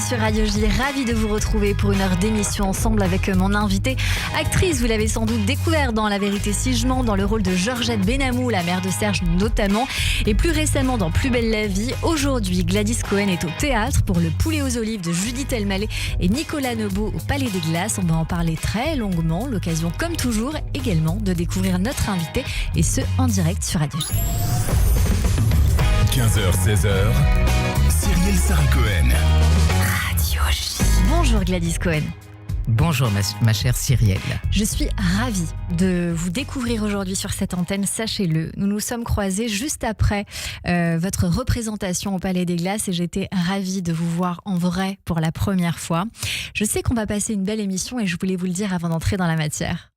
sur Radio J, ravie de vous retrouver pour une heure d'émission ensemble avec mon invitée, actrice, vous l'avez sans doute découvert dans La Vérité si je mens, dans le rôle de Georgette Benamou, la mère de Serge notamment, et plus récemment dans Plus belle la vie. Aujourd'hui, Gladys Cohen est au théâtre pour Le Poulet aux olives de Judith Elmaleh et Nicolas Nebaud au Palais des Glaces. On va en parler très longuement, l'occasion comme toujours également de découvrir notre invitée et ce en direct sur Radio J. 15h-16h, Cyrielle Sarah Cohen. Radio J. Bonjour Gladys Cohen. Bonjour ma chère Cyrielle. Je suis ravie de vous découvrir aujourd'hui sur cette antenne, sachez-le. Nous nous sommes croisés juste après votre représentation au Palais des Glaces et j'étais ravie de vous voir en vrai pour la première fois. Je sais qu'on va passer une belle émission et je voulais vous le dire avant d'entrer dans la matière.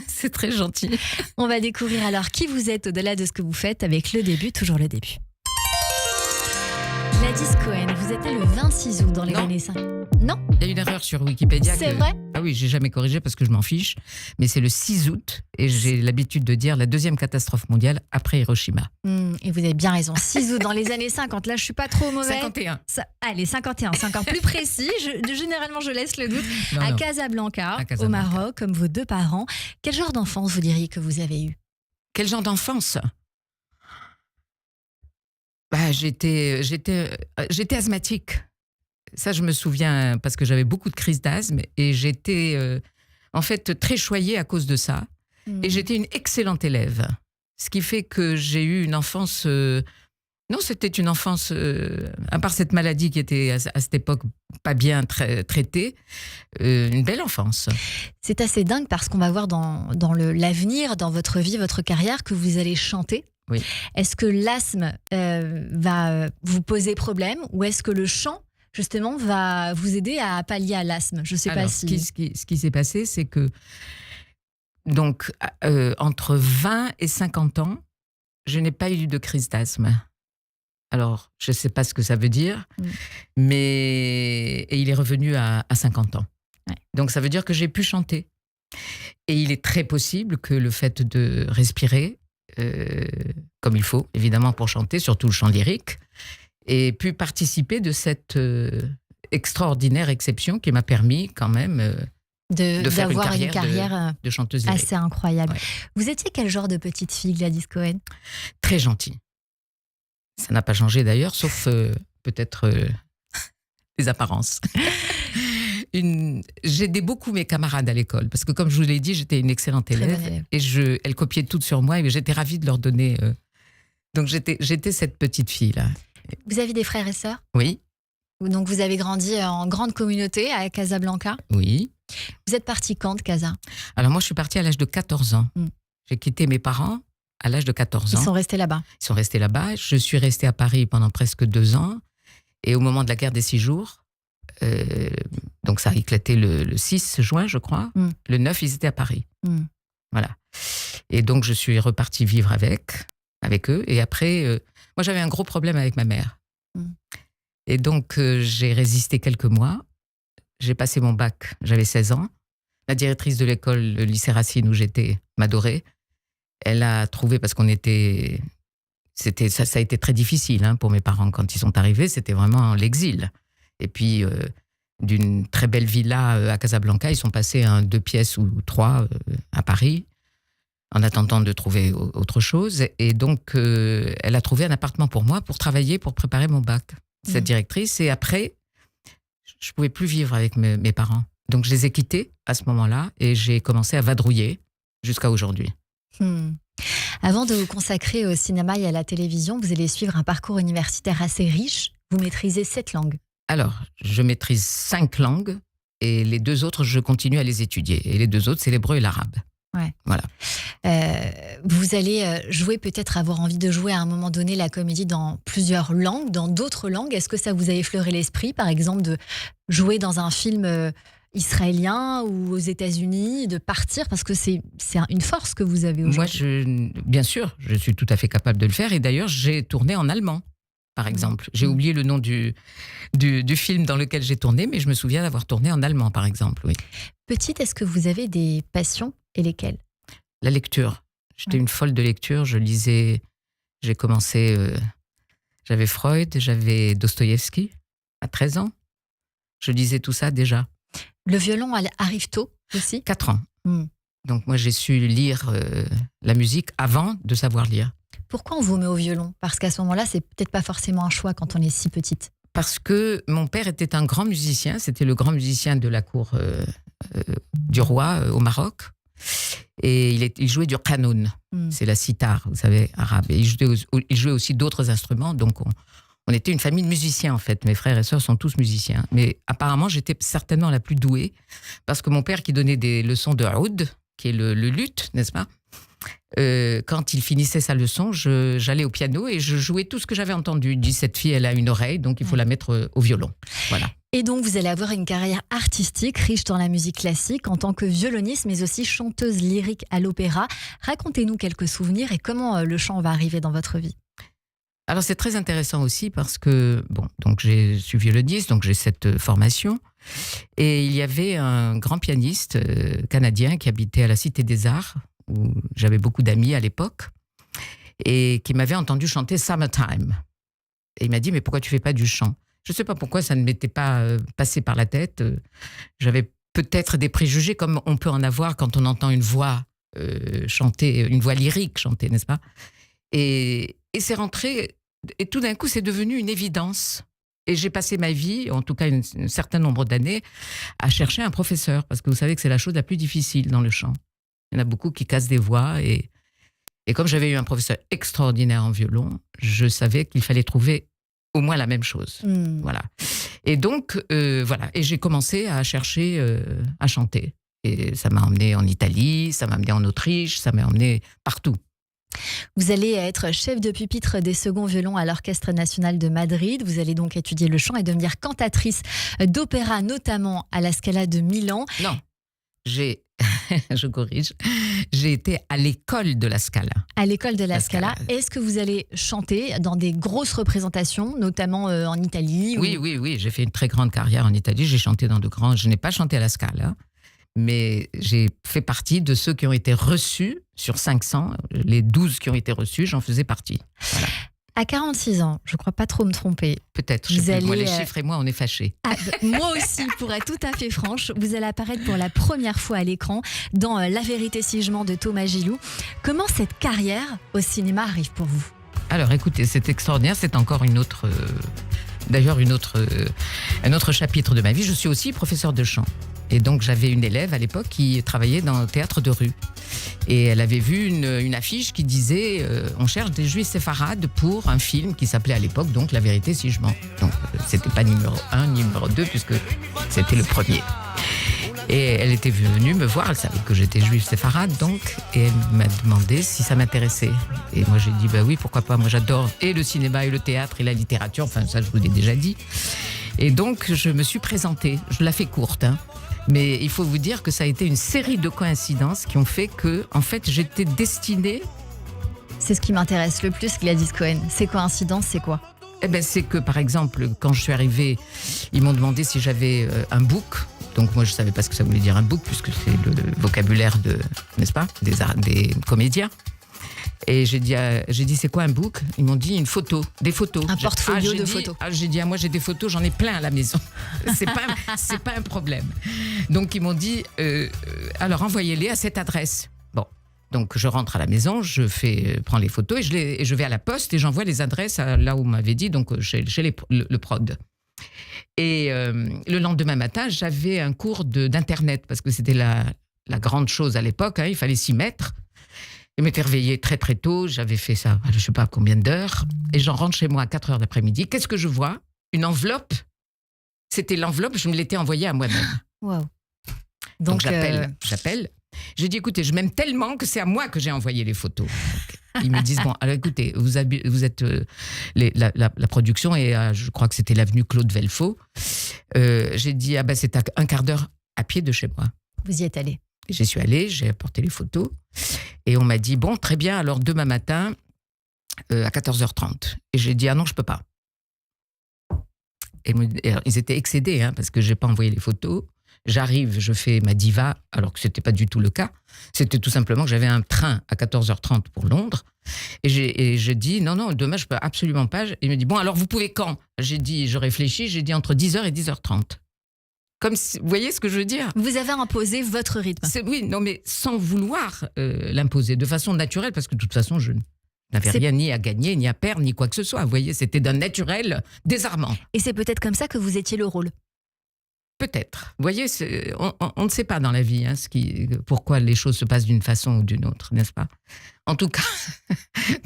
C'est très gentil. On va découvrir alors qui vous êtes au-delà de ce que vous faites avec le début, toujours le début. Gladys Cohen, vous êtes née le 26 août dans les années 50. Non ? Il y a une erreur sur Wikipédia. C'est vrai ? Ah oui, j'ai jamais corrigé parce que je m'en fiche. Mais c'est le 6 août et j'ai l'habitude de dire la deuxième catastrophe mondiale après Hiroshima. Et vous avez bien raison. 6 août dans les années 50. Là, je suis pas trop mauvais. 51. Allez, 51. C'est encore plus précis. Généralement, je laisse le doute. Non. Casablanca, au Maroc, comme vos deux parents. Quel genre d'enfance vous diriez que vous avez eu ? Quel genre d'enfance ? J'étais asthmatique. Ça, je me souviens parce que j'avais beaucoup de crises d'asthme et j'étais en fait très choyée à cause de ça. Et j'étais une excellente élève. Ce qui fait que j'ai eu une enfance... Non, c'était une enfance, à part cette maladie qui était à cette époque pas bien traitée, une belle enfance. C'est assez dingue parce qu'on va voir dans l'avenir, dans votre vie, votre carrière, que vous allez chanter. Oui. Est-ce que l'asthme va vous poser problème ou est-ce que le chant, justement, va vous aider à pallier à l'asthme ? Je ne sais pas si... Ce qui s'est passé, c'est que donc, entre 20 et 50 ans, je n'ai pas eu de crise d'asthme. Alors, je ne sais pas ce que ça veut dire, mais et il est revenu à 50 ans. Ouais. Donc, ça veut dire que j'ai pu chanter. Et il est très possible que le fait de respirer, comme il faut, évidemment, pour chanter, surtout le chant lyrique, ait pu participer de cette extraordinaire exception qui m'a permis quand même de faire une carrière de chanteuse lyrique. Assez incroyable. Ouais. Vous étiez quel genre de petite fille, Gladys Cohen ? Très gentille. Ça n'a pas changé d'ailleurs, sauf peut-être les apparences. J'aidais beaucoup mes camarades à l'école, parce que comme je vous l'ai dit, j'étais une excellente élève. Et elles copiaient toutes sur moi et j'étais ravie de leur donner. Donc j'étais cette petite fille-là. Vous avez des frères et sœurs ? Oui. Donc vous avez grandi en grande communauté à Casablanca ? Oui. Vous êtes partie quand de Casa ? Alors moi, je suis partie à l'âge de 14 ans. J'ai quitté mes parents à l'âge de 14 ans. Ils sont restés là-bas ? Ils sont restés là-bas. Je suis restée à Paris pendant presque 2 ans. Et au moment de la guerre des 6 jours, donc ça a éclaté le 6 juin, je crois. Le 9, ils étaient à Paris. Voilà. Et donc, je suis repartie vivre avec eux. Et après, moi, j'avais un gros problème avec ma mère. Et donc, j'ai résisté quelques mois. J'ai passé mon bac, j'avais 16 ans. La directrice de l'école, le lycée Racine où j'étais, m'adorait. Elle a trouvé, parce qu'on était... Ça a été très difficile pour mes parents quand ils sont arrivés. C'était vraiment l'exil. Et puis, d'une très belle villa à Casablanca, ils sont passés à 2 pièces ou 3 à Paris, en attendant de trouver autre chose. Et donc, elle a trouvé un appartement pour moi, pour travailler, pour préparer mon bac, cette directrice. Et après, je ne pouvais plus vivre avec mes parents. Donc, je les ai quittés à ce moment-là et j'ai commencé à vadrouiller jusqu'à aujourd'hui. Avant de vous consacrer au cinéma et à la télévision, vous allez suivre un parcours universitaire assez riche. Vous maîtrisez 7 langues. Alors, je maîtrise 5 langues et les 2 autres, je continue à les étudier. Et les 2 autres, c'est l'hébreu et l'arabe. Ouais. Voilà. Vous allez jouer, peut-être avoir envie de jouer à un moment donné la comédie dans plusieurs langues, dans d'autres langues. Est-ce que ça vous a effleuré l'esprit, par exemple, de jouer dans un film israélien ou aux États-Unis, de partir, parce que c'est une force que vous avez aujourd'hui. Moi, bien sûr, je suis tout à fait capable de le faire. Et d'ailleurs, j'ai tourné en allemand, par exemple. J'ai oublié le nom du film dans lequel j'ai tourné, mais je me souviens d'avoir tourné en allemand, par exemple. Oui. Petite, est-ce que vous avez des passions et lesquelles ? La lecture. J'étais une folle de lecture. Je lisais. J'ai commencé. J'avais Freud, j'avais Dostoïevski à 13 ans. Je lisais tout ça déjà. Le violon arrive tôt aussi ? 4 ans. Donc moi, j'ai su lire la musique avant de savoir lire. Pourquoi on vous met au violon ? Parce qu'à ce moment-là, c'est peut-être pas forcément un choix quand on est si petite. Parce que mon père était un grand musicien. C'était le grand musicien de la cour du roi au Maroc. Et il jouait du qanoun. C'est la sitar, vous savez, arabe. Et il jouait aussi d'autres instruments. Donc on était une famille de musiciens, en fait. Mes frères et sœurs sont tous musiciens. Mais apparemment, j'étais certainement la plus douée. Parce que mon père, qui donnait des leçons de oud, qui est le luth, n'est-ce pas ? Quand il finissait sa leçon, j'allais au piano et je jouais tout ce que j'avais entendu. Il dit, cette fille, elle a une oreille, donc il faut la mettre au violon. Voilà. Et donc, vous allez avoir une carrière artistique riche dans la musique classique en tant que violoniste, mais aussi chanteuse lyrique à l'opéra. Racontez-nous quelques souvenirs et comment le chant va arriver dans votre vie. Alors, c'est très intéressant aussi parce que, donc je suis violoniste, donc j'ai cette formation. Et il y avait un grand pianiste canadien qui habitait à la Cité des Arts, où j'avais beaucoup d'amis à l'époque, et qui m'avait entendu chanter Summertime. Et il m'a dit, mais pourquoi tu fais pas du chant ? Je ne sais pas pourquoi ça ne m'était pas passé par la tête. J'avais peut-être des préjugés comme on peut en avoir quand on entend une voix chanter, une voix lyrique chanter, n'est-ce pas ? Et c'est rentré, et tout d'un coup, c'est devenu une évidence. Et j'ai passé ma vie, en tout cas un certain nombre d'années, à chercher un professeur, parce que vous savez que c'est la chose la plus difficile dans le chant. Il y en a beaucoup qui cassent des voix, et comme j'avais eu un professeur extraordinaire en violon, je savais qu'il fallait trouver au moins la même chose. Voilà. Et donc, voilà. Et j'ai commencé à chercher à chanter. Et ça m'a emmené en Italie, ça m'a emmené en Autriche, ça m'a emmené partout. Vous allez être chef de pupitre des seconds violons à l'Orchestre national de Madrid. Vous allez donc étudier le chant et devenir cantatrice d'opéra, notamment à la Scala de Milan. Non, je corrige, j'ai été à l'école de la Scala. À l'école de la Scala. Est-ce que vous allez chanter dans des grosses représentations, notamment en Italie ? Oui, j'ai fait une très grande carrière en Italie. J'ai chanté dans de grands... Je n'ai pas chanté à la Scala, mais j'ai fait partie de ceux qui ont été reçus sur 500. Les 12 qui ont été reçus, j'en faisais partie. Voilà. À 46 ans, je ne crois pas trop me tromper. Peut-être, je sais plus. Moi, les chiffres et moi, on est fâchés. Moi aussi, pour être tout à fait franche, vous allez apparaître pour la première fois à l'écran dans La vérité si je mens de Thomas Gilou. Comment cette carrière au cinéma arrive pour vous ? Alors écoutez, c'est extraordinaire, c'est encore un autre chapitre de ma vie. Je suis aussi professeur de chant. Et donc j'avais une élève à l'époque qui travaillait dans le théâtre de rue. Et elle avait vu une affiche qui disait on cherche des juifs séfarades pour un film qui s'appelait à l'époque donc La vérité si je mens. Donc c'était pas numéro 1, numéro 2 puisque c'était le premier. Et elle était venue me voir, elle savait que j'étais juif séfarade donc, et elle m'a demandé si ça m'intéressait. Et moi j'ai dit bah oui, pourquoi pas, moi j'adore et le cinéma et le théâtre et la littérature, enfin ça je vous l'ai déjà dit. Et donc je me suis présentée, je la fais courte mais il faut vous dire que ça a été une série de coïncidences qui ont fait que, en fait, j'étais destinée... C'est ce qui m'intéresse le plus, Gladys Cohen. Ces coïncidences, c'est quoi ? Eh bien, c'est que, par exemple, quand je suis arrivée, ils m'ont demandé si j'avais un book. Donc, moi, je ne savais pas ce que ça voulait dire un book, puisque c'est le vocabulaire n'est-ce pas, des comédiens. Et j'ai dit, c'est quoi un book ? Ils m'ont dit, des photos. Un portfolio de photos. J'ai dit, moi j'ai des photos, j'en ai plein à la maison. C'est pas un problème. Donc ils m'ont dit, alors envoyez-les à cette adresse. Bon, donc je rentre à la maison, prends les photos et je vais à la poste et j'envoie les adresses là où on m'avait dit, donc chez le prod. Et le lendemain matin, j'avais un cours d'internet, parce que c'était la grande chose à l'époque, il fallait s'y mettre. Je m'étais réveillée très très tôt, j'avais fait ça, je ne sais pas combien d'heures, et j'en rentre chez moi à 4h d'après-midi. Qu'est-ce que je vois ? Une enveloppe. C'était l'enveloppe, je me l'étais envoyée à moi-même. Wow. Donc j'appelle. J'ai dit, écoutez, je m'aime tellement que c'est à moi que j'ai envoyé les photos. Donc, ils me disent, bon, alors écoutez, vous êtes la production, et je crois que c'était l'avenue Claude Velfaux. J'ai dit, c'est à un quart d'heure à pied de chez moi. Vous y êtes allée ? J'y suis allée, j'ai apporté les photos et on m'a dit, bon, très bien, alors demain matin à 14h30. Et j'ai dit, ah non, je peux pas. Et alors, ils étaient excédés parce que j'ai pas envoyé les photos. J'arrive, je fais ma diva, alors que c'était pas du tout le cas. C'était tout simplement que j'avais un train à 14h30 pour Londres. Et je dis, non, demain, je peux absolument pas. Il me dit, bon, alors vous pouvez quand ? J'ai dit, je réfléchis, j'ai dit entre 10h et 10h30. Comme si, vous voyez ce que je veux dire? Vous avez imposé votre rythme. Oui, non, mais sans vouloir l'imposer, de façon naturelle, parce que de toute façon, je n'avais rien ni à gagner, ni à perdre, ni quoi que ce soit. Vous voyez, c'était d'un naturel désarmant. Et c'est peut-être comme ça que vous étiez le rôle. Peut-être. Vous voyez, on ne sait pas dans la vie pourquoi les choses se passent d'une façon ou d'une autre, n'est-ce pas? En tout cas,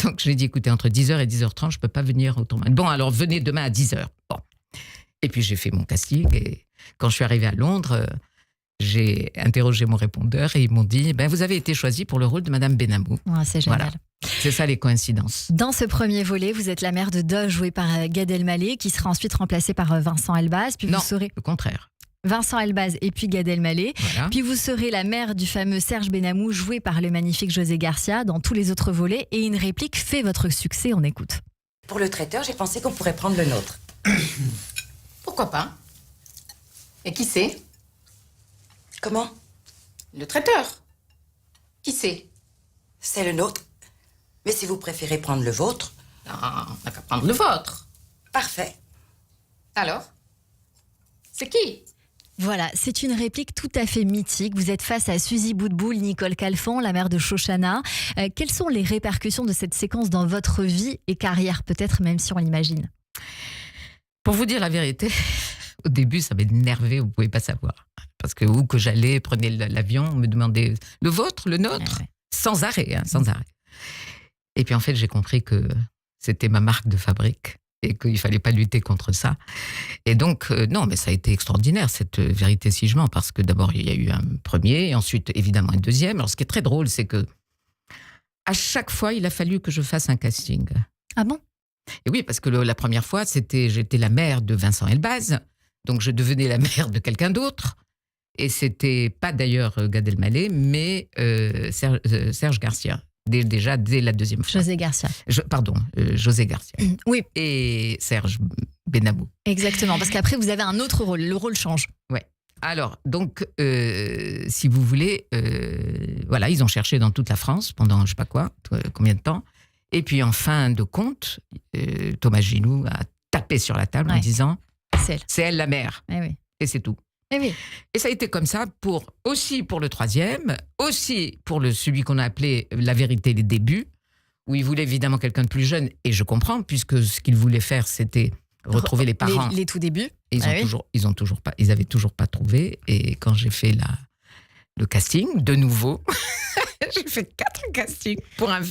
donc j'ai dit, écoutez, entre 10h et 10h30, je ne peux pas venir autrement. Bon, alors venez demain à 10h. Bon. Et puis j'ai fait mon casting et quand je suis arrivée à Londres, j'ai interrogé mon répondeur et ils m'ont dit, vous avez été choisie pour le rôle de Madame Benamou. Ouais, c'est génial. Voilà. C'est ça les coïncidences. Dans ce premier volet, vous êtes la mère de Doge, jouée par Gad Elmaleh, qui sera ensuite remplacée par Vincent Elbaz. Puis non, vous serez le contraire. Vincent Elbaz et puis Gad Elmaleh. Voilà. Puis vous serez la mère du fameux Serge Benamou, joué par le magnifique José Garcia dans tous les autres volets. Et une réplique fait votre succès, on écoute. Pour le traiteur, j'ai pensé qu'on pourrait prendre le nôtre. Pourquoi pas? Et qui c'est? Comment? Le traiteur. Qui c'est? C'est le nôtre. Mais si vous préférez prendre le vôtre... Non, on n'a qu'à prendre le vôtre. Parfait. Alors? C'est qui? Voilà, c'est une réplique tout à fait mythique. Vous êtes face à Suzy Boutboul, Nicole Calfan, la mère de Shoshana. Quelles sont les répercussions de cette séquence dans votre vie et carrière, peut-être même si on l'imagine? Pour vous dire la vérité, au début, ça m'énervait, vous ne pouvez pas savoir. Parce que où que j'allais, prenais l'avion, on me demandait le vôtre, le nôtre, sans arrêt, sans arrêt. Et puis en fait, j'ai compris que c'était ma marque de fabrique et qu'il ne fallait pas lutter contre ça. Et donc, non, mais ça a été extraordinaire, cette vérité si je mens, parce que d'abord, il y a eu un premier, et ensuite, évidemment, un deuxième. Alors, ce qui est très drôle, c'est que à chaque fois, il a fallu que je fasse un casting. Ah bon? Et oui, parce que la première fois, j'étais la mère de Vincent Elbaz, donc je devenais la mère de quelqu'un d'autre. Et c'était pas d'ailleurs Gad Elmaleh, mais Serge Garcia. Déjà dès la deuxième fois. José Garcia. José Garcia. Oui. Et Serge Benamou. Exactement, parce qu'après vous avez un autre rôle, le rôle change. Ouais. Alors, donc, si vous voulez, voilà, ils ont cherché dans toute la France pendant je sais pas quoi, combien de temps. Et puis en fin de compte, Thomas Ginoux a tapé sur la table en disant c'est elle la mère. Eh oui. Et c'est tout. Eh oui. Et ça a été comme ça aussi pour le troisième, aussi pour celui qu'on a appelé La vérité des débuts, où il voulait évidemment quelqu'un de plus jeune, et je comprends, puisque ce qu'il voulait faire, c'était retrouver les parents. Les tout débuts. Et ils avaient toujours pas trouvé. Et quand j'ai fait le casting, de nouveau, j'ai fait 4 castings pour un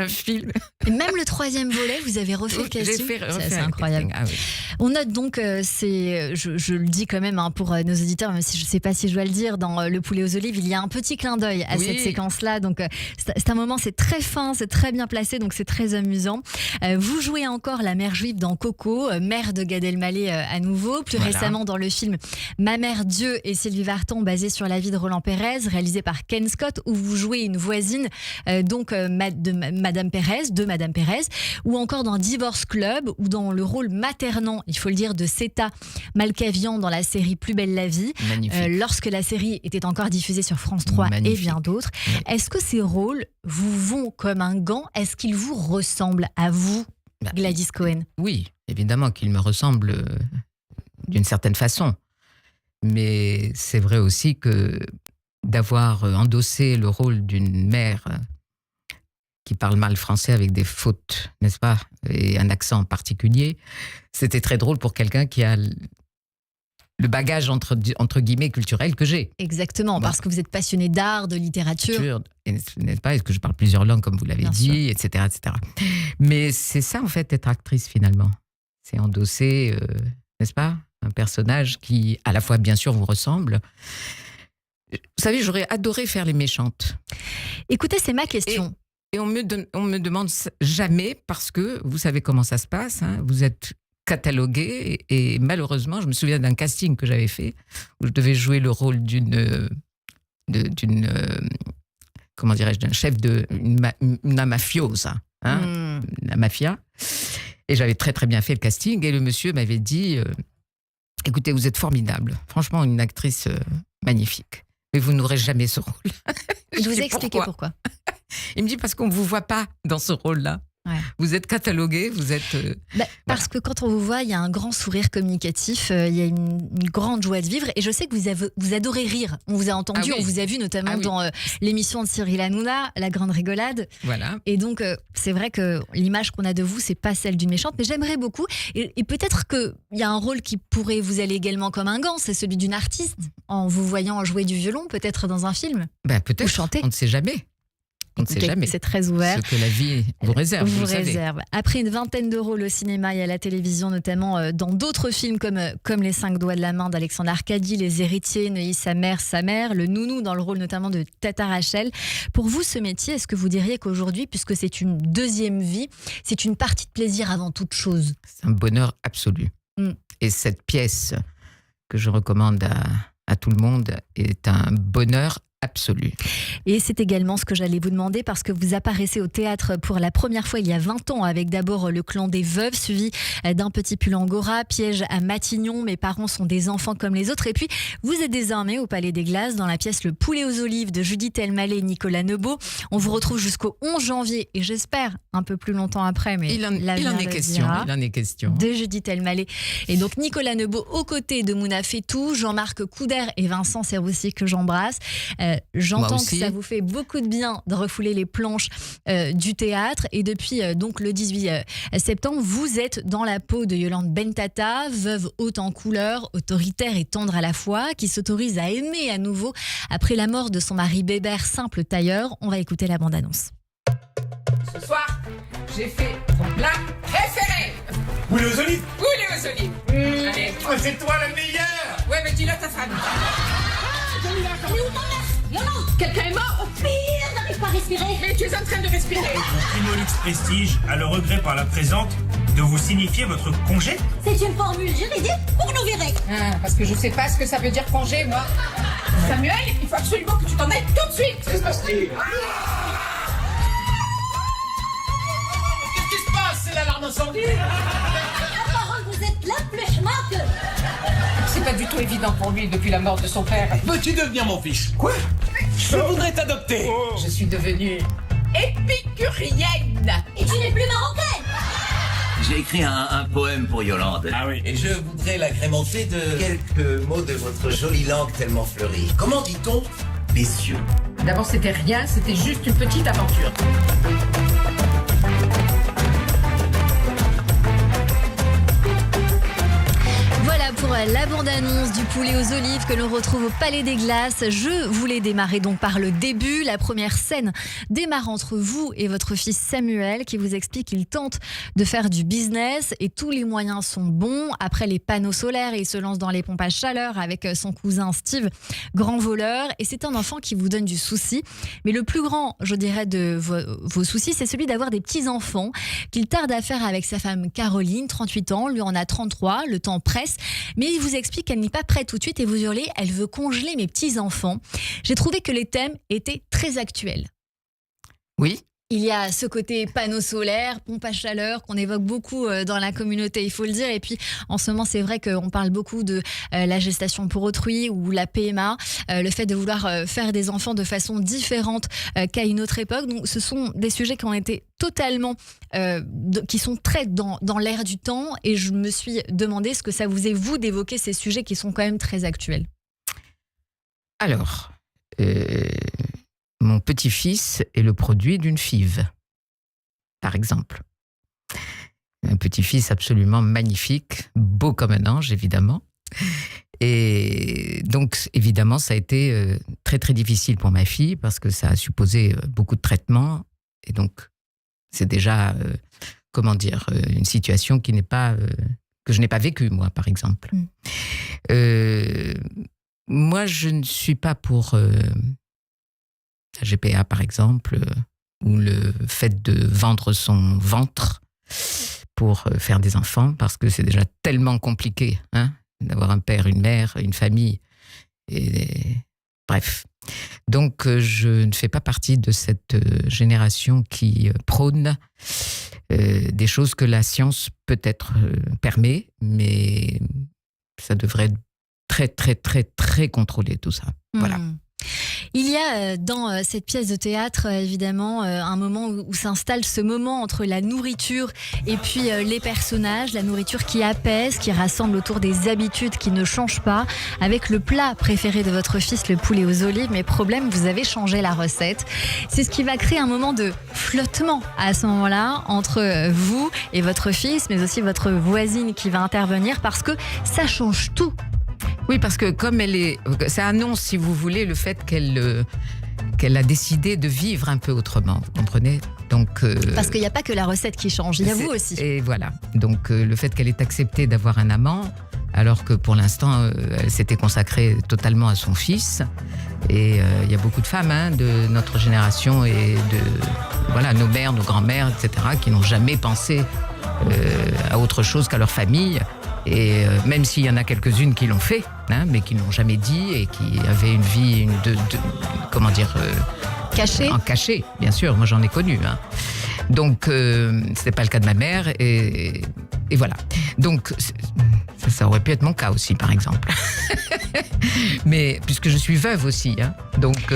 film. Et même le troisième volet, vous avez refait le casting. C'est incroyable. Ah oui. On note donc, je le dis quand même pour nos auditeurs, même si je ne sais pas si je dois le dire, dans Le poulet aux olives, il y a un petit clin d'œil à cette séquence-là. Donc c'est un moment, c'est très fin, c'est très bien placé, donc c'est très amusant. Vous jouez encore la mère juive dans Coco, mère de Gad Elmaleh à nouveau. Plus récemment dans le film Ma mère Dieu et Sylvie Vartan, basé sur la vie de Roland Pérez, réalisé par Ken Scott, où vous jouez une voisine de Madame Pérez, ou encore dans Divorce Club, ou dans le rôle maternant, il faut le dire, de Seta Malkavian dans la série Plus belle la vie, lorsque la série était encore diffusée sur France 3 et bien d'autres. Oui. Est-ce que ces rôles vous vont comme un gant? Est-ce qu'ils vous ressemblent à vous, Gladys Cohen? Oui, évidemment qu'ils me ressemblent d'une certaine façon. Mais c'est vrai aussi que d'avoir endossé le rôle d'une mère qui parle mal français avec des fautes, n'est-ce pas, et un accent particulier, c'était très drôle pour quelqu'un qui a le bagage entre guillemets culturel que j'ai. Exactement, parce que vous êtes passionné d'art, de littérature. N'est-ce pas? Est-ce que je parle plusieurs langues, comme vous l'avez dit, etc., etc. Mais c'est ça, en fait, être actrice, finalement. C'est endosser, n'est-ce pas, un personnage qui, à la fois, bien sûr, vous ressemble. Vous savez, j'aurais adoré faire les méchantes. Écoutez, c'est ma question. Et on me demande jamais, parce que vous savez comment ça se passe, hein, vous êtes catalogué, et malheureusement, je me souviens d'un casting que j'avais fait, où je devais jouer le rôle d'une comment dirais-je, d'un chef une mafiosa, hein, la mafia. Et j'avais très très bien fait le casting, et le monsieur m'avait dit écoutez, vous êtes formidable, franchement une actrice magnifique, mais vous n'aurez jamais ce rôle. Je vous ai expliqué pourquoi. Il me dit parce qu'on ne vous voit pas dans ce rôle-là. Ouais. Vous êtes catalogué, vous êtes... Parce que quand on vous voit, il y a un grand sourire communicatif, il y a une grande joie de vivre. Et je sais que vous adorez rire. On vous a entendu, on vous a vu notamment dans l'émission de Cyril Hanouna, La Grande Rigolade. Voilà. Et donc, c'est vrai que l'image qu'on a de vous, c'est pas celle d'une méchante, mais j'aimerais beaucoup. Et peut-être qu'il y a un rôle qui pourrait vous aller également comme un gant, c'est celui d'une artiste, en vous voyant jouer du violon, peut-être dans un film. Peut-être, ou chanter. On ne sait jamais. On ne sait jamais. C'est très ouvert. Ce que la vie vous réserve. Vous réserve. Après une vingtaine de rôles au cinéma et à la télévision, notamment dans d'autres films comme Les 5 doigts de la main d'Alexandre Arcadi, Les Héritiers, Neuilly sa mère, Le Nounou dans le rôle notamment de Tata Rachel. Pour vous, ce métier, est-ce que vous diriez qu'aujourd'hui, puisque c'est une deuxième vie, c'est une partie de plaisir avant toute chose? C'est un bonheur absolu. Et cette pièce que je recommande à tout le monde est un bonheur absolu. Et c'est également ce que j'allais vous demander parce que vous apparaissez au théâtre pour la première fois il y a 20 ans avec d'abord Le Clan des Veuves suivi d'Un petit pull angora, Piège à Matignon, Mes parents sont des enfants comme les autres et puis vous êtes désormais au Palais des Glaces dans la pièce Le Poulet aux olives de Judith Elmaleh et Nicolas Nebaud. On vous retrouve jusqu'au 11 janvier et j'espère un peu plus longtemps après mais il en est question de Judith Elmaleh et donc Nicolas Nebaud aux côtés de Mouna Fetou, Jean-Marc Couder et Vincent Serroussi que j'embrasse. J'entends que ça vous fait beaucoup de bien de refouler les planches du théâtre et depuis donc le 18 septembre, vous êtes dans la peau de Yolande Bentata, veuve haute en couleur, autoritaire et tendre à la fois, qui s'autorise à aimer à nouveau après la mort de son mari Bébert, simple tailleur. On va écouter la bande-annonce. Ce soir, j'ai fait ton plat préféré. Poulet aux olives. Poulet aux olives. Allez. Oh, c'est toi la meilleure. Ouais, mais dis-le à ta femme. Quelqu'un est mort? Pire, j'arrive pas à respirer. Mais tu es en train de respirer. Trimolux Prestige a le regret par la présente de vous signifier votre congé. C'est une formule juridique pour nous virer. Parce que je sais pas ce que ça veut dire congé, moi. Samuel, il faut absolument que tu t'en ailles tout de suite. Qu'est-ce qui se passe? C'est l'alarme incendie. Apparemment, vous êtes la plus schmack. C'est pas du tout évident pour lui depuis la mort de son père. Veux-tu devenir mon fils? Quoi? Je voudrais t'adopter. Je suis devenue épicurienne. Et tu n'es plus marocaine. J'ai écrit un poème pour Yolande. Ah oui. Et je voudrais l'agrémenter de quelques mots de votre jolie langue tellement fleurie. Comment dit-on messieurs? D'abord, c'était rien, c'était juste une petite aventure. Pour la bande-annonce du Poulet aux olives que l'on retrouve au Palais des Glaces. Je voulais démarrer donc par le début. La première scène démarre entre vous et votre fils Samuel qui vous explique qu'il tente de faire du business et tous les moyens sont bons. Après les panneaux solaires, il se lance dans les pompes à chaleur avec son cousin Steve, grand voleur. Et c'est un enfant qui vous donne du souci. Mais le plus grand, je dirais, de vos soucis, c'est celui d'avoir des petits-enfants qu'il tarde à faire avec sa femme Caroline, 38 ans. Lui en a 33, le temps presse. Mais il vous explique qu'elle n'est pas prête tout de suite et vous hurlez « Elle veut congeler mes petits-enfants ». J'ai trouvé que les thèmes étaient très actuels. Oui. Il y a ce côté panneau solaire, pompe à chaleur qu'on évoque beaucoup dans la communauté, il faut le dire. Et puis en ce moment, c'est vrai qu'on parle beaucoup de la gestation pour autrui ou la PMA, le fait de vouloir faire des enfants de façon différente qu'à une autre époque. Donc ce sont des sujets qui ont été totalement, qui sont très dans l'air du temps. Et je me suis demandé ce que ça vous est, vous, d'évoquer ces sujets qui sont quand même très actuels. Alors... Mon petit-fils est le produit d'une FIV, par exemple. Un petit-fils absolument magnifique, beau comme un ange, évidemment. Et donc, évidemment, ça a été très, très difficile pour ma fille parce que ça a supposé beaucoup de traitements. Et donc, c'est déjà, une situation qui n'est pas, que je n'ai pas vécue, moi, par exemple. Moi, je ne suis pas pour... la GPA, par exemple, ou le fait de vendre son ventre pour faire des enfants, parce que c'est déjà tellement compliqué d'avoir un père, une mère, une famille. Bref. Donc, je ne fais pas partie de cette génération qui prône des choses que la science peut-être permet, mais ça devrait être très, très, très, très contrôlé, tout ça. Voilà. Il y a dans cette pièce de théâtre, évidemment, un moment où s'installe ce moment entre la nourriture et puis les personnages. La nourriture qui apaise, qui rassemble autour des habitudes qui ne changent pas. Avec le plat préféré de votre fils, le poulet aux olives. Mais problème, vous avez changé la recette. C'est ce qui va créer un moment de flottement à ce moment-là entre vous et votre fils, mais aussi votre voisine qui va intervenir parce que ça change tout. Oui, parce que comme ça annonce, si vous voulez, le fait qu'elle a décidé de vivre un peu autrement, vous comprenez ? Donc, parce qu'il n'y a pas que la recette qui change, il y a vous aussi. Et voilà, donc le fait qu'elle ait accepté d'avoir un amant, alors que pour l'instant, elle s'était consacrée totalement à son fils. Et il y a beaucoup de femmes de notre génération et de nos mères, nos grands-mères, etc., qui n'ont jamais pensé à autre chose qu'à leur famille. Et même s'il y en a quelques-unes qui l'ont fait, mais qui ne l'ont jamais dit et qui avaient une vie, cachée. En cachet, bien sûr. Moi, j'en ai connu. Donc, c'était pas le cas de ma mère et voilà. Donc, ça aurait pu être mon cas aussi, par exemple. Mais puisque je suis veuve aussi, donc.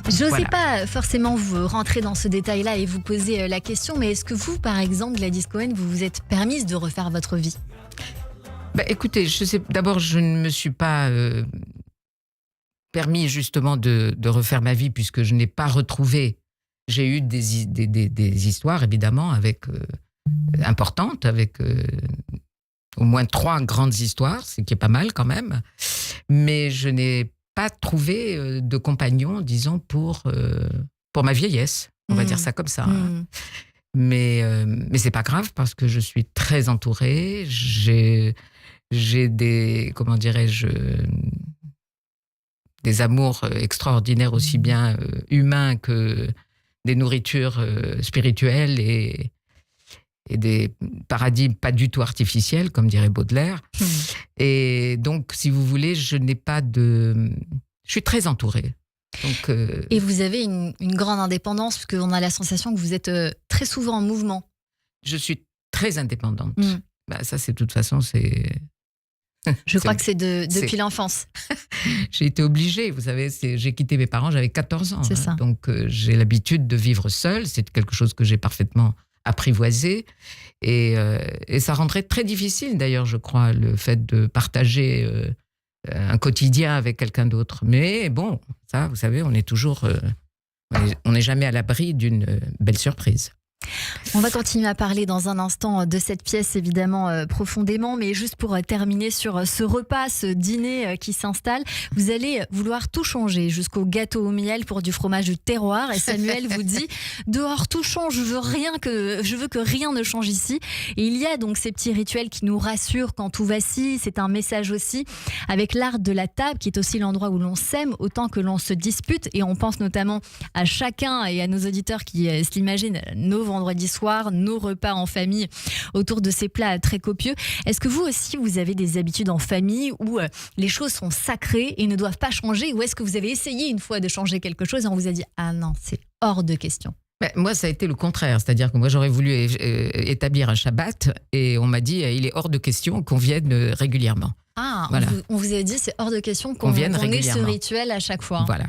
J'osais pas forcément vous rentrer dans ce détail-là et vous poser la question, mais est-ce que vous, par exemple, Gladys Cohen, vous vous êtes permise de refaire votre vie ? Écoutez, d'abord, je ne me suis pas permis justement de refaire ma vie puisque je n'ai pas retrouvé. J'ai eu des histoires, évidemment, importantes, avec au moins 3 grandes histoires, ce qui est pas mal quand même. Mais je n'ai pas trouvé de compagnon, disons, pour ma vieillesse. On va dire ça comme ça. Mais c'est pas grave parce que je suis très entourée. J'ai des amours extraordinaires, aussi bien humains que des nourritures spirituelles et des paradis pas du tout artificiels, comme dirait Baudelaire. Et donc, si vous voulez, je suis très entourée. Donc, et vous avez une grande indépendance, parce qu'on a la sensation que vous êtes très souvent en mouvement. Je suis très indépendante. Ça, c'est de toute façon, c'est... Je crois que c'est depuis l'enfance. J'ai été obligée, vous savez, j'ai quitté mes parents, j'avais 14 ans. C'est ça. Donc, j'ai l'habitude de vivre seule. C'est quelque chose que j'ai parfaitement apprivoisé. Et ça rendrait très difficile, d'ailleurs, je crois, le fait de partager un quotidien avec quelqu'un d'autre. Mais bon, ça, vous savez, on est toujours... on n'est jamais à l'abri d'une belle surprise. On va continuer à parler dans un instant de cette pièce, évidemment, profondément, mais juste pour terminer sur ce repas, ce dîner qui s'installe, vous allez vouloir tout changer, jusqu'au gâteau au miel pour du fromage de terroir. Et Samuel vous dit, dehors tout change, je veux que rien ne change ici. Et il y a donc ces petits rituels qui nous rassurent quand tout vacille. C'est un message aussi avec l'art de la table, qui est aussi l'endroit où l'on s'aime autant que l'on se dispute. Et on pense notamment à chacun et à nos auditeurs qui se l'imaginent, nos vendredi soir, nos repas en famille autour de ces plats très copieux. Est-ce que vous aussi, vous avez des habitudes en famille où les choses sont sacrées et ne doivent pas changer, ou est-ce que vous avez essayé une fois de changer quelque chose et on vous a dit « Ah non, c'est hors de question ». Moi, ça a été le contraire. C'est-à-dire que moi, j'aurais voulu établir un Shabbat et on m'a dit il est hors de question qu'on vienne régulièrement. Ah, voilà. On vous a dit c'est hors de question qu'on ait ce rituel à chaque fois. Voilà.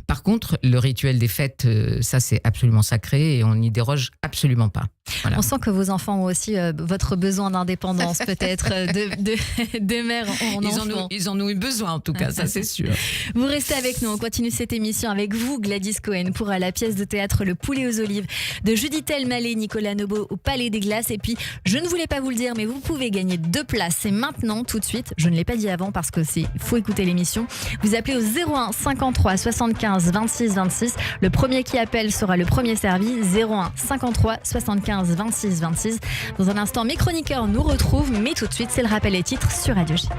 Par contre, le rituel des fêtes, ça c'est absolument sacré et on n'y déroge absolument pas. Voilà. On sent que vos enfants ont aussi votre besoin d'indépendance, peut-être, de mère en enfant. Ils en ont eu besoin, en tout cas, ça c'est sûr. Vous restez avec nous, on continue cette émission avec vous, Gladys Cohen, pour la pièce de théâtre Le Poulet aux olives de Judith Elmaleh, Nicolas Nobo au Palais des Glaces. Et puis, je ne voulais pas vous le dire, mais vous pouvez gagner 2 places. C'est maintenant, tout de suite. Je ne l'ai pas dit avant parce que faut écouter l'émission. Vous appelez au 01 53 75 26 26. Le premier qui appelle sera le premier servi. 01 53 75 26 26. Dans un instant, mes chroniqueurs nous retrouvent, mais tout de suite, c'est le rappel des titres sur Radio J.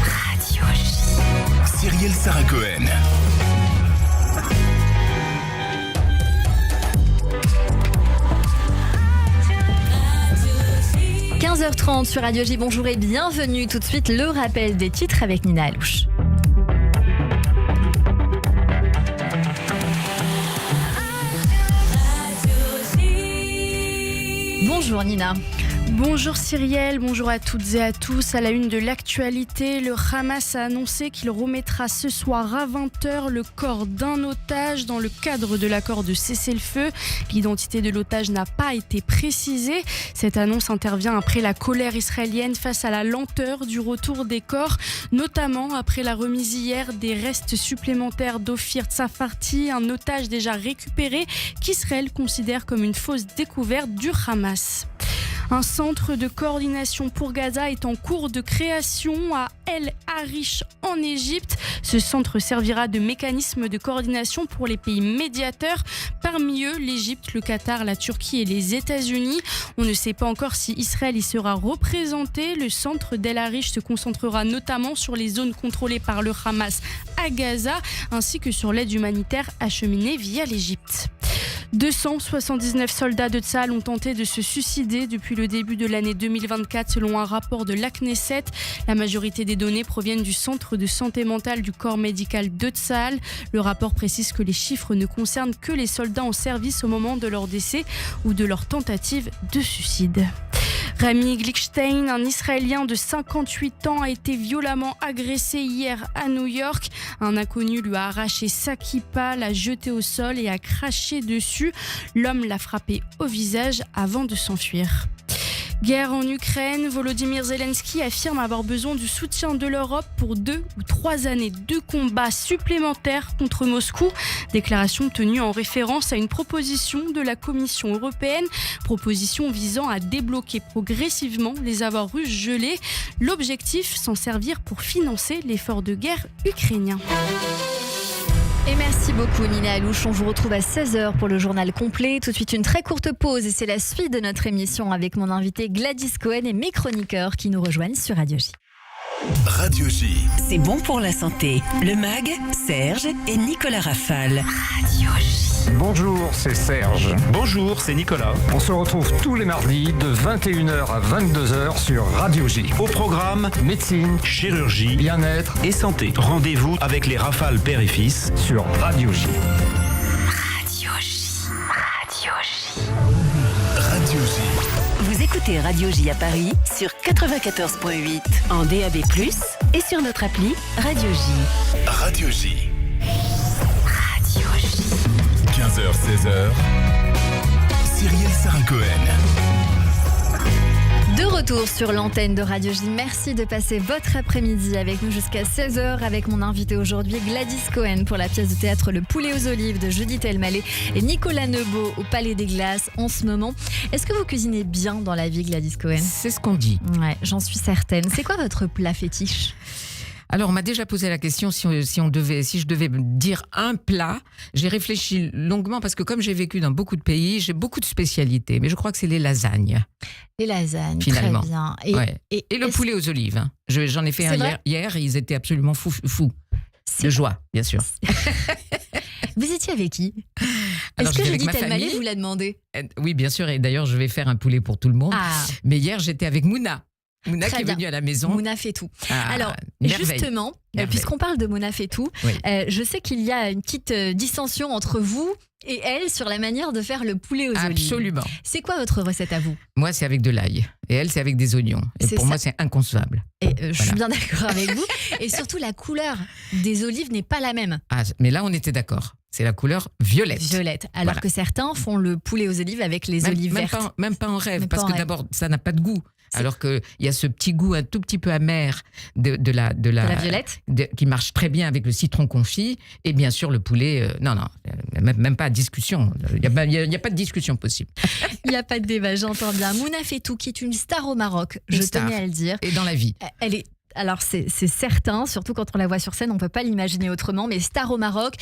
Radio J. Cyrielle Sarah Cohen. – 15h30 sur Radio J. Bonjour et bienvenue. Tout de suite, le rappel des titres avec Nina Alouche. Bonjour Nina. Bonjour Cyrielle, bonjour à toutes et à tous. À la une de l'actualité, le Hamas a annoncé qu'il remettra ce soir à 20h le corps d'un otage dans le cadre de l'accord de cessez-le-feu. L'identité de l'otage n'a pas été précisée. Cette annonce intervient après la colère israélienne face à la lenteur du retour des corps, notamment après la remise hier des restes supplémentaires d'Ofir Tsafarti, un otage déjà récupéré qu'Israël considère comme une fausse découverte du Hamas. Un centre de coordination pour Gaza est en cours de création à El Arish en Égypte. Ce centre servira de mécanisme de coordination pour les pays médiateurs, parmi eux l'Égypte, le Qatar, la Turquie et les États-Unis. On ne sait pas encore si Israël y sera représenté. Le centre d'El Arish se concentrera notamment sur les zones contrôlées par le Hamas à Gaza, ainsi que sur l'aide humanitaire acheminée via l'Égypte. 279 soldats de Tsahal ont tenté de se suicider depuis le début de l'année 2024 selon un rapport de la Knesset. La majorité des données proviennent du centre de santé mentale du corps médical de Tsahal. Le rapport précise que les chiffres ne concernent que les soldats en service au moment de leur décès ou de leur tentative de suicide. Rami Glickstein, un Israélien de 58 ans, a été violemment agressé hier à New York. Un inconnu lui a arraché sa kippa, l'a jeté au sol et a craché dessus. L'homme l'a frappé au visage avant de s'enfuir. Guerre en Ukraine, Volodymyr Zelensky affirme avoir besoin du soutien de l'Europe pour 2 ou 3 années de combats supplémentaires contre Moscou. Déclaration tenue en référence à une proposition de la Commission européenne, proposition visant à débloquer progressivement les avoirs russes gelés. L'objectif, s'en servir pour financer l'effort de guerre ukrainien. Et merci beaucoup Nina Alouche, on vous retrouve à 16h pour le journal complet. Tout de suite une très courte pause et c'est la suite de notre émission avec mon invité Gladys Cohen et mes chroniqueurs qui nous rejoignent sur Radio J. Radio J. C'est bon pour la santé. Le MAG, Serge et Nicolas Rafale. Radio J. Bonjour, c'est Serge. Bonjour, c'est Nicolas. On se retrouve tous les mardis de 21h à 22h sur Radio J. Au programme, médecine, chirurgie, bien-être et santé. Rendez-vous avec les Rafales père et fils sur Radio J. Radio J. Radio J. Radio J. Vous écoutez Radio J à Paris sur 94.8 en DAB+, et sur notre appli Radio J. Radio J. Radio J. 15h-16h. Cyrielle Sarah-Cohen. De retour sur l'antenne de Radio J. Merci de passer votre après-midi avec nous jusqu'à 16h avec mon invité aujourd'hui Gladys Cohen pour la pièce de théâtre Le Poulet aux Olives de Judith Elmaleh et Nicolas Neubaud au Palais des Glaces en ce moment. Est-ce que vous cuisinez bien dans la vie, Gladys Cohen ? C'est ce qu'on dit. Ouais, j'en suis certaine. C'est quoi votre plat fétiche ? Alors, on m'a déjà posé la question si je devais dire un plat. J'ai réfléchi longuement parce que comme j'ai vécu dans beaucoup de pays, j'ai beaucoup de spécialités. Mais je crois que c'est les lasagnes. Les lasagnes, finalement. Très bien. Et le poulet aux olives. Hein. J'en ai fait un hier, ils étaient absolument fous. De joie, bien sûr. Vous étiez avec qui ? Est-ce que Judith Elmaleh vous l'a demandé ? Oui, bien sûr. Et d'ailleurs, je vais faire un poulet pour tout le monde. Ah. Mais hier, j'étais avec Mouna. Mouna qui est venue à la maison. Mouna fait tout. Alors, justement, puisqu'on parle de Mouna fait tout, oui. Je sais qu'il y a une petite dissension entre vous et elle sur la manière de faire le poulet aux olives. Absolument. C'est quoi votre recette à vous ? Moi, c'est avec de l'ail. Et elle, c'est avec des oignons. Et pour moi, c'est inconcevable. Et je suis bien d'accord avec vous. Et surtout, la couleur des olives n'est pas la même. Ah, mais là, on était d'accord. C'est la couleur violette. Violette. Alors que certains font le poulet aux olives avec les olives vertes. Même pas en rêve, parce que d'abord, ça n'a pas de goût. Alors qu'il y a ce petit goût un tout petit peu amer de la violette qui marche très bien avec le citron confit. Et bien sûr, le poulet, non, même pas à discussion. Il n'y a pas de discussion possible. Il n'y a pas de débat, j'entends bien. Mouna Fetou, qui est une star au Maroc, tenais à le dire. Et dans la vie. Elle est... Alors c'est certain, surtout quand on la voit sur scène, on ne peut pas l'imaginer autrement, mais star au Maroc,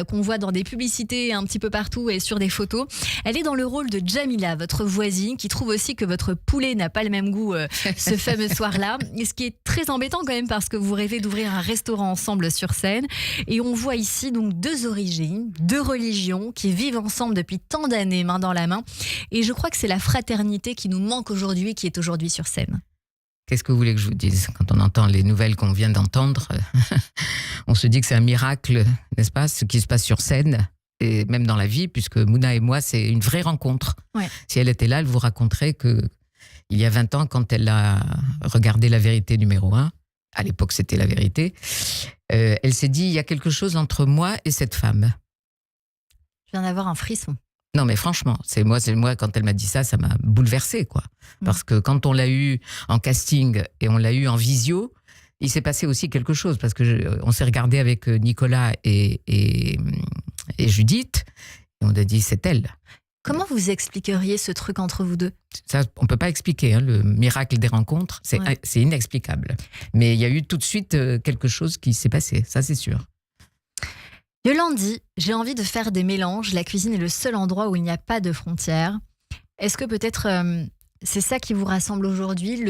qu'on voit dans des publicités un petit peu partout et sur des photos. Elle est dans le rôle de Jamila, votre voisine, qui trouve aussi que votre poulet n'a pas le même goût ce fameux soir-là. Et ce qui est très embêtant quand même parce que vous rêvez d'ouvrir un restaurant ensemble sur scène. Et on voit ici donc 2 origines, 2 religions qui vivent ensemble depuis tant d'années, main dans la main. Et je crois que c'est la fraternité qui nous manque aujourd'hui, qui est aujourd'hui sur scène. Qu'est-ce que vous voulez que je vous dise ? Quand on entend les nouvelles qu'on vient d'entendre, on se dit que c'est un miracle, n'est-ce pas, ce qui se passe sur scène, et même dans la vie, puisque Mouna et moi, c'est une vraie rencontre. Ouais. Si elle était là, elle vous raconterait qu'il il y a 20 ans, quand elle a regardé La Vérité numéro 1, à l'époque c'était La Vérité, elle s'est dit, il y a quelque chose entre moi et cette femme. Je viens d'avoir un frisson. Non, mais franchement, c'est moi, quand elle m'a dit ça m'a bouleversée, quoi. Parce que quand on l'a eu en casting et on l'a eu en visio, il s'est passé aussi quelque chose, parce que on s'est regardé avec Nicolas et Judith, et on a dit, c'est elle. Comment vous expliqueriez ce truc entre vous deux ? Ça, on ne peut pas expliquer, hein, le miracle des rencontres, c'est inexplicable. Mais il y a eu tout de suite quelque chose qui s'est passé, ça c'est sûr. Yolande dit « J'ai envie de faire des mélanges, la cuisine est le seul endroit où il n'y a pas de frontières. » Est-ce que peut-être c'est ça qui vous rassemble aujourd'hui,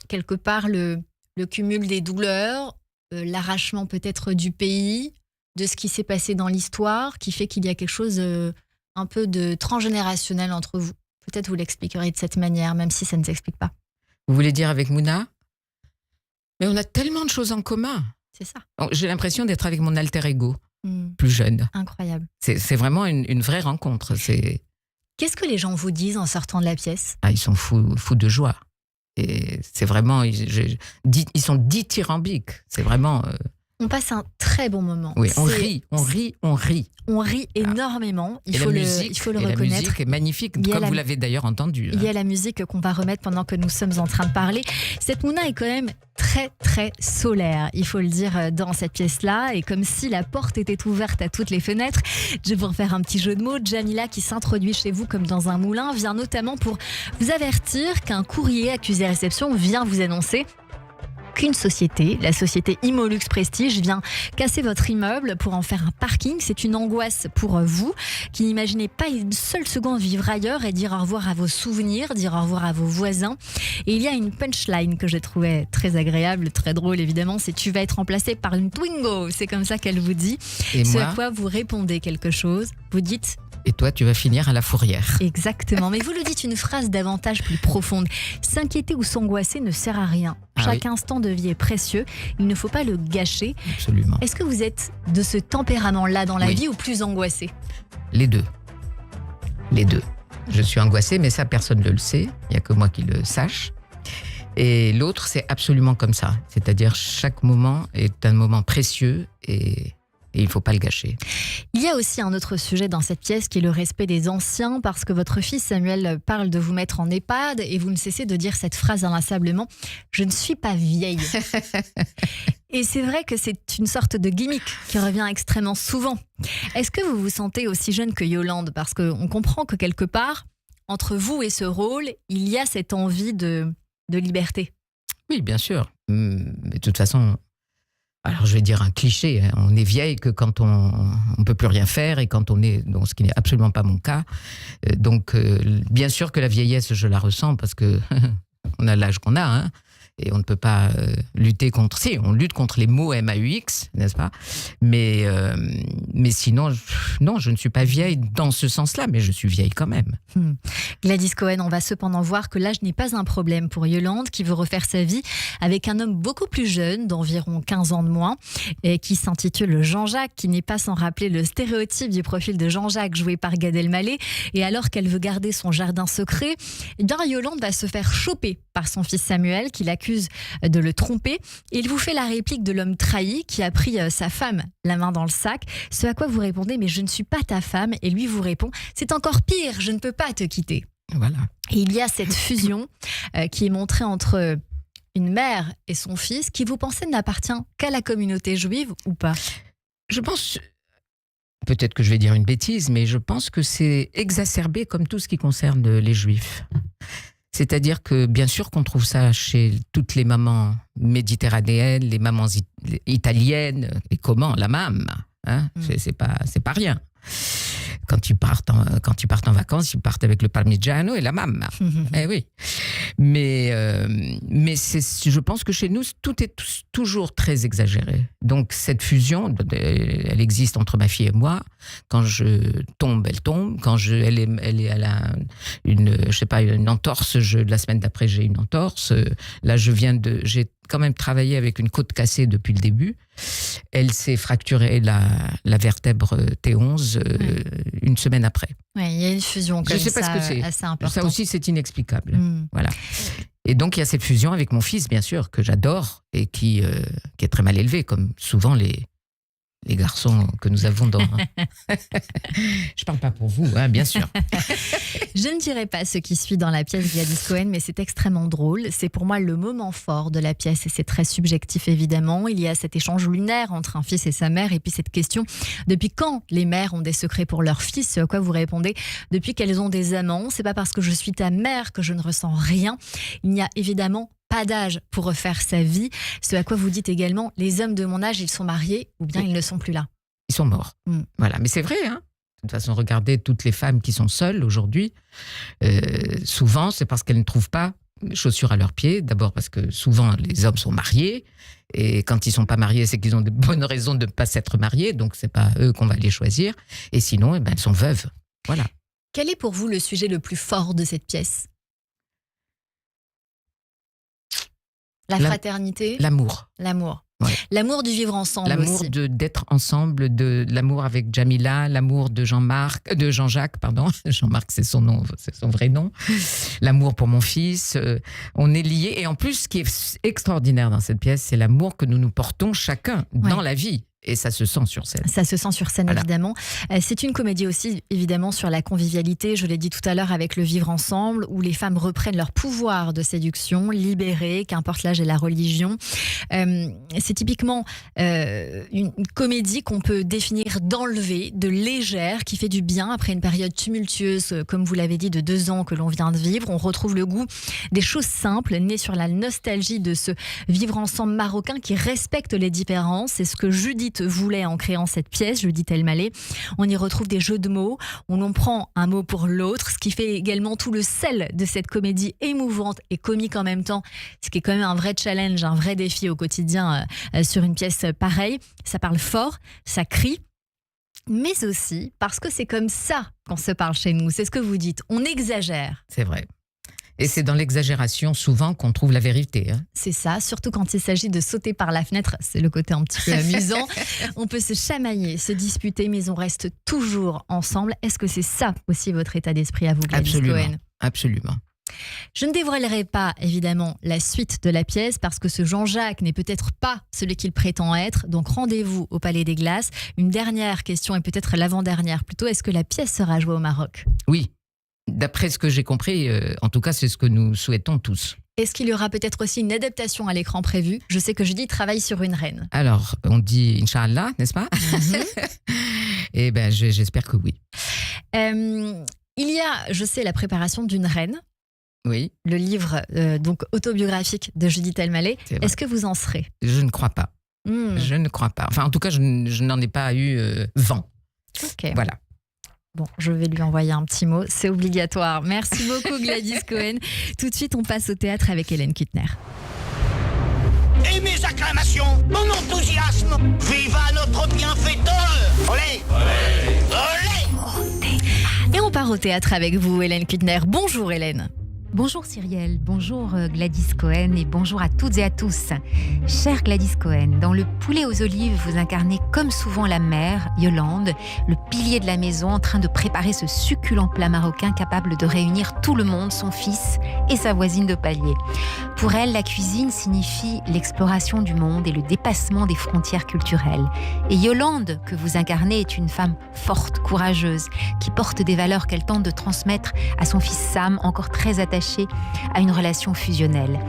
quelque part le cumul des douleurs, l'arrachement peut-être du pays, de ce qui s'est passé dans l'histoire, qui fait qu'il y a quelque chose un peu de transgénérationnel entre vous. Peut-être vous l'expliquerez de cette manière, même si ça ne s'explique pas. Vous voulez dire avec Mouna ? Mais on a tellement de choses en commun. C'est ça. J'ai l'impression d'être avec mon alter ego, plus jeune. Incroyable. C'est vraiment une vraie rencontre. Qu'est-ce que les gens vous disent en sortant de la pièce ? Ils sont fous de joie. Et c'est vraiment... Ils sont dithyrambiques. C'est vraiment... On passe un très bon moment. Oui, on rit. On rit énormément, il faut le reconnaître. La musique est magnifique, comme vous l'avez d'ailleurs entendu. Il y a la musique qu'on va remettre pendant que nous sommes en train de parler. Cette Mouna est quand même très très solaire, il faut le dire, dans cette pièce-là. Et comme si la porte était ouverte à toutes les fenêtres, je vais vous refaire un petit jeu de mots. Jamila, qui s'introduit chez vous comme dans un moulin, vient notamment pour vous avertir qu'un courrier accusé réception vient vous annoncer qu'une société, la société Immolux Prestige, vient casser votre immeuble pour en faire un parking. C'est une angoisse pour vous qui n'imaginez pas une seule seconde vivre ailleurs et dire au revoir à vos souvenirs, dire au revoir à vos voisins. Et il y a une punchline que j'ai trouvée très agréable, très drôle évidemment, c'est « Tu vas être remplacé par une Twingo ». C'est comme ça qu'elle vous dit. Et ce à quoi vous répondez quelque chose. Vous dites... Et toi, tu vas finir à la fourrière. Exactement. Mais vous le dites une phrase davantage plus profonde. S'inquiéter ou s'angoisser ne sert à rien. Chaque instant de vie est précieux. Il ne faut pas le gâcher. Absolument. Est-ce que vous êtes de ce tempérament-là dans la vie ou plus angoissé ? Les deux. Je suis angoissée, mais ça, personne ne le sait. Il n'y a que moi qui le sache. Et l'autre, c'est absolument comme ça. C'est-à-dire, chaque moment est un moment précieux et il ne faut pas le gâcher. Il y a aussi un autre sujet dans cette pièce qui est le respect des anciens, parce que votre fils Samuel parle de vous mettre en EHPAD et vous ne cessez de dire cette phrase inlassablement « Je ne suis pas vieille ». Et c'est vrai que c'est une sorte de gimmick qui revient extrêmement souvent. Est-ce que vous vous sentez aussi jeune que Yolande ? Parce qu'on comprend que quelque part, entre vous et ce rôle, il y a cette envie de liberté. Oui, bien sûr. Mais de toute façon... Alors, je vais dire un cliché, on est vieille que quand on ne peut plus rien faire et quand on est, donc, ce qui n'est absolument pas mon cas. Donc, bien sûr que la vieillesse, je la ressens parce que on a l'âge qu'on a, hein, et on ne peut pas lutter contre... Si, on lutte contre les mots MAUX, n'est-ce pas ? Mais sinon, non, je ne suis pas vieille dans ce sens-là, mais je suis vieille quand même. Gladys Cohen, on va cependant voir que l'âge n'est pas un problème pour Yolande, qui veut refaire sa vie avec un homme beaucoup plus jeune, d'environ 15 ans de moins, et qui s'intitule Jean-Jacques, qui n'est pas sans rappeler le stéréotype du profil de Jean-Jacques joué par Gad Elmaleh. Et alors qu'elle veut garder son jardin secret, eh bien Yolande va se faire choper par son fils Samuel, qui l'accuse de le tromper. Et il vous fait la réplique de l'homme trahi qui a pris sa femme la main dans le sac. Ce à quoi vous répondez « Mais je ne suis pas ta femme ». Et lui vous répond « C'est encore pire, je ne peux pas te quitter ». Voilà. Et il y a cette fusion qui est montrée entre une mère et son fils, qui vous pensez n'appartient qu'à la communauté juive ou pas ? Je pense... Peut-être que je vais dire une bêtise, mais je pense que c'est exacerbé comme tout ce qui concerne les juifs. C'est-à-dire que bien sûr qu'on trouve ça chez toutes les mamans méditerranéennes, les mamans italiennes, et comment, la mam, hein, c'est pas rien. Quand ils partent en vacances, ils partent avec le parmigiano et la mamma. Eh oui. Mais je pense que chez nous, tout est toujours très exagéré. Donc cette fusion, elle existe entre ma fille et moi. Quand je tombe, elle tombe. Quand elle a une entorse, la semaine d'après j'ai une entorse. Là, j'ai quand même travaillé avec une côte cassée depuis le début. Elle s'est fracturée la vertèbre T11 une semaine après. Oui, il y a une fusion comme ça. Je ne sais pas ce que c'est. Assez importante. Ça aussi, c'est inexplicable. Voilà. Et donc, il y a cette fusion avec mon fils, bien sûr, que j'adore et qui est très mal élevé, comme souvent les garçons que nous avons dans... Je parle pas pour vous, hein, bien sûr. Je ne dirai pas ce qui suit dans la pièce Gladys Cohen, mais c'est extrêmement drôle. C'est pour moi le moment fort de la pièce et c'est très subjectif évidemment. Il y a cet échange lunaire entre un fils et sa mère et puis cette question, depuis quand les mères ont des secrets pour leurs fils? Ce à quoi vous répondez, depuis qu'elles ont des amants. C'est pas parce que je suis ta mère que je ne ressens rien. Il n'y a évidemment pas d'âge pour refaire sa vie. Ce à quoi vous dites également, les hommes de mon âge, ils sont mariés ou bien ils ne sont plus là. Ils sont morts. Voilà, mais c'est vrai, hein. De toute façon, regardez toutes les femmes qui sont seules aujourd'hui. Souvent, c'est parce qu'elles ne trouvent pas chaussures à leurs pieds. D'abord parce que souvent, les hommes sont mariés. Et quand ils ne sont pas mariés, c'est qu'ils ont de bonnes raisons de ne pas s'être mariés. Donc, ce n'est pas eux qu'on va les choisir. Et sinon, elles sont veuves. Voilà. Quel est pour vous le sujet le plus fort de cette pièce ? La fraternité. L'amour. L'amour. Ouais. L'amour du vivre ensemble. L'amour aussi. d'être ensemble, l'amour avec Jamila, l'amour de Jean-Jacques, pardon. Jean-Marc, c'est son nom, c'est son vrai nom. L'amour pour mon fils. On est liés. Et en plus, ce qui est extraordinaire dans cette pièce, c'est l'amour que nous portons chacun dans la vie. Et ça se sent sur scène. Ça se sent sur scène, évidemment. C'est une comédie aussi, évidemment, sur la convivialité. Je l'ai dit tout à l'heure avec le vivre ensemble, où les femmes reprennent leur pouvoir de séduction, libérées, qu'importe l'âge et la religion. C'est typiquement une comédie qu'on peut définir d'enlever, de légère, qui fait du bien après une période tumultueuse, comme vous l'avez dit, de 2 ans que l'on vient de vivre. On retrouve le goût des choses simples, nées sur la nostalgie de ce vivre ensemble marocain qui respecte les différences. C'est ce que Judith voulait en créant cette pièce, Judith Elmaleh. On y retrouve des jeux de mots, on en prend un mot pour l'autre, ce qui fait également tout le sel de cette comédie émouvante et comique en même temps, ce qui est quand même un vrai challenge, un vrai défi au quotidien sur une pièce pareille. Ça parle fort, ça crie, mais aussi parce que c'est comme ça qu'on se parle chez nous, c'est ce que vous dites, on exagère. C'est vrai. Et c'est dans l'exagération souvent qu'on trouve la vérité. Hein. C'est ça, surtout quand il s'agit de sauter par la fenêtre, c'est le côté un petit peu amusant. On peut se chamailler, se disputer, mais on reste toujours ensemble. Est-ce que c'est ça aussi votre état d'esprit à vous, Gladys Cohen ? Absolument. Je ne dévoilerai pas évidemment la suite de la pièce parce que ce Jean-Jacques n'est peut-être pas celui qu'il prétend être. Donc rendez-vous au Palais des Glaces. Une dernière question et peut-être l'avant-dernière plutôt. Est-ce que la pièce sera jouée au Maroc ? Oui. D'après ce que j'ai compris, en tout cas, c'est ce que nous souhaitons tous. Est-ce qu'il y aura peut-être aussi une adaptation à l'écran prévue ? Je sais que Judith travaille sur une reine. Alors, on dit Inch'Allah, n'est-ce pas ? Eh bien, j'espère que oui. Il y a, je sais, la préparation d'une reine. Oui. Le livre donc autobiographique de Judith Elmaleh. Est-ce que vous en serez ? Je ne crois pas. Je ne crois pas. Enfin, en tout cas, je n'en ai pas eu vent. Ok. Voilà. Bon, je vais lui envoyer un petit mot, c'est obligatoire. Merci beaucoup Gladys Cohen. Tout de suite, on passe au théâtre avec Hélène Kuttner. Et mes acclamations, mon enthousiasme, viva notre bienfaiteur. Olé, olé, olé. Et on part au théâtre avec vous, Hélène Kuttner. Bonjour Hélène. Bonjour Cyrielle, bonjour Gladys Cohen et bonjour à toutes et à tous. Chère Gladys Cohen, dans Le Poulet aux olives, vous incarnez comme souvent la mère, Yolande, le pilier de la maison en train de préparer ce succulent plat marocain capable de réunir tout le monde, son fils et sa voisine de palier. Pour elle, la cuisine signifie l'exploration du monde et le dépassement des frontières culturelles. Et Yolande, que vous incarnez, est une femme forte, courageuse, qui porte des valeurs qu'elle tente de transmettre à son fils Sam, encore très attaché à une relation fusionnelle.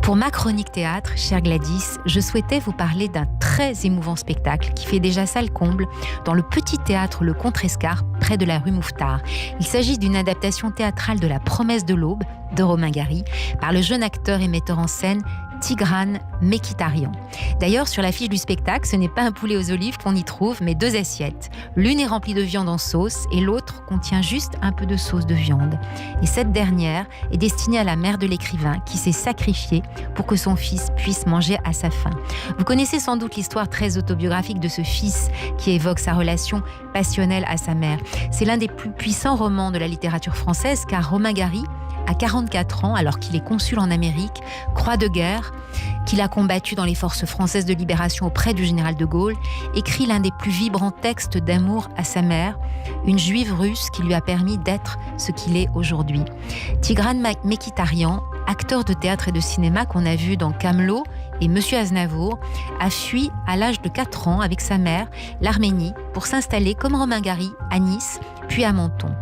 Pour ma chronique théâtre, chère Gladys, je souhaitais vous parler d'un très émouvant spectacle qui fait déjà salle comble dans le petit théâtre Le Contrescarpe, près de la rue Mouffetard. Il s'agit d'une adaptation théâtrale de La Promesse de l'Aube de Romain Gary par le jeune acteur et metteur en scène Tigran Mekitarian. D'ailleurs, sur l'affiche du spectacle, ce n'est pas un poulet aux olives qu'on y trouve, mais 2 assiettes. L'une est remplie de viande en sauce et l'autre contient juste un peu de sauce de viande. Et cette dernière est destinée à la mère de l'écrivain qui s'est sacrifiée pour que son fils puisse manger à sa faim. Vous connaissez sans doute l'histoire très autobiographique de ce fils qui évoque sa relation passionnelle à sa mère. C'est l'un des plus puissants romans de la littérature française car Romain Gary à 44 ans, alors qu'il est consul en Amérique, croix de guerre, qu'il a combattu dans les forces françaises de libération auprès du général de Gaulle, écrit l'un des plus vibrants textes d'amour à sa mère, une juive russe qui lui a permis d'être ce qu'il est aujourd'hui. Tigran Mekitarian, acteur de théâtre et de cinéma qu'on a vu dans Kaamelott et Monsieur Aznavour, a fui à l'âge de 4 ans avec sa mère l'Arménie pour s'installer comme Romain Gary à Nice, puis à Menton.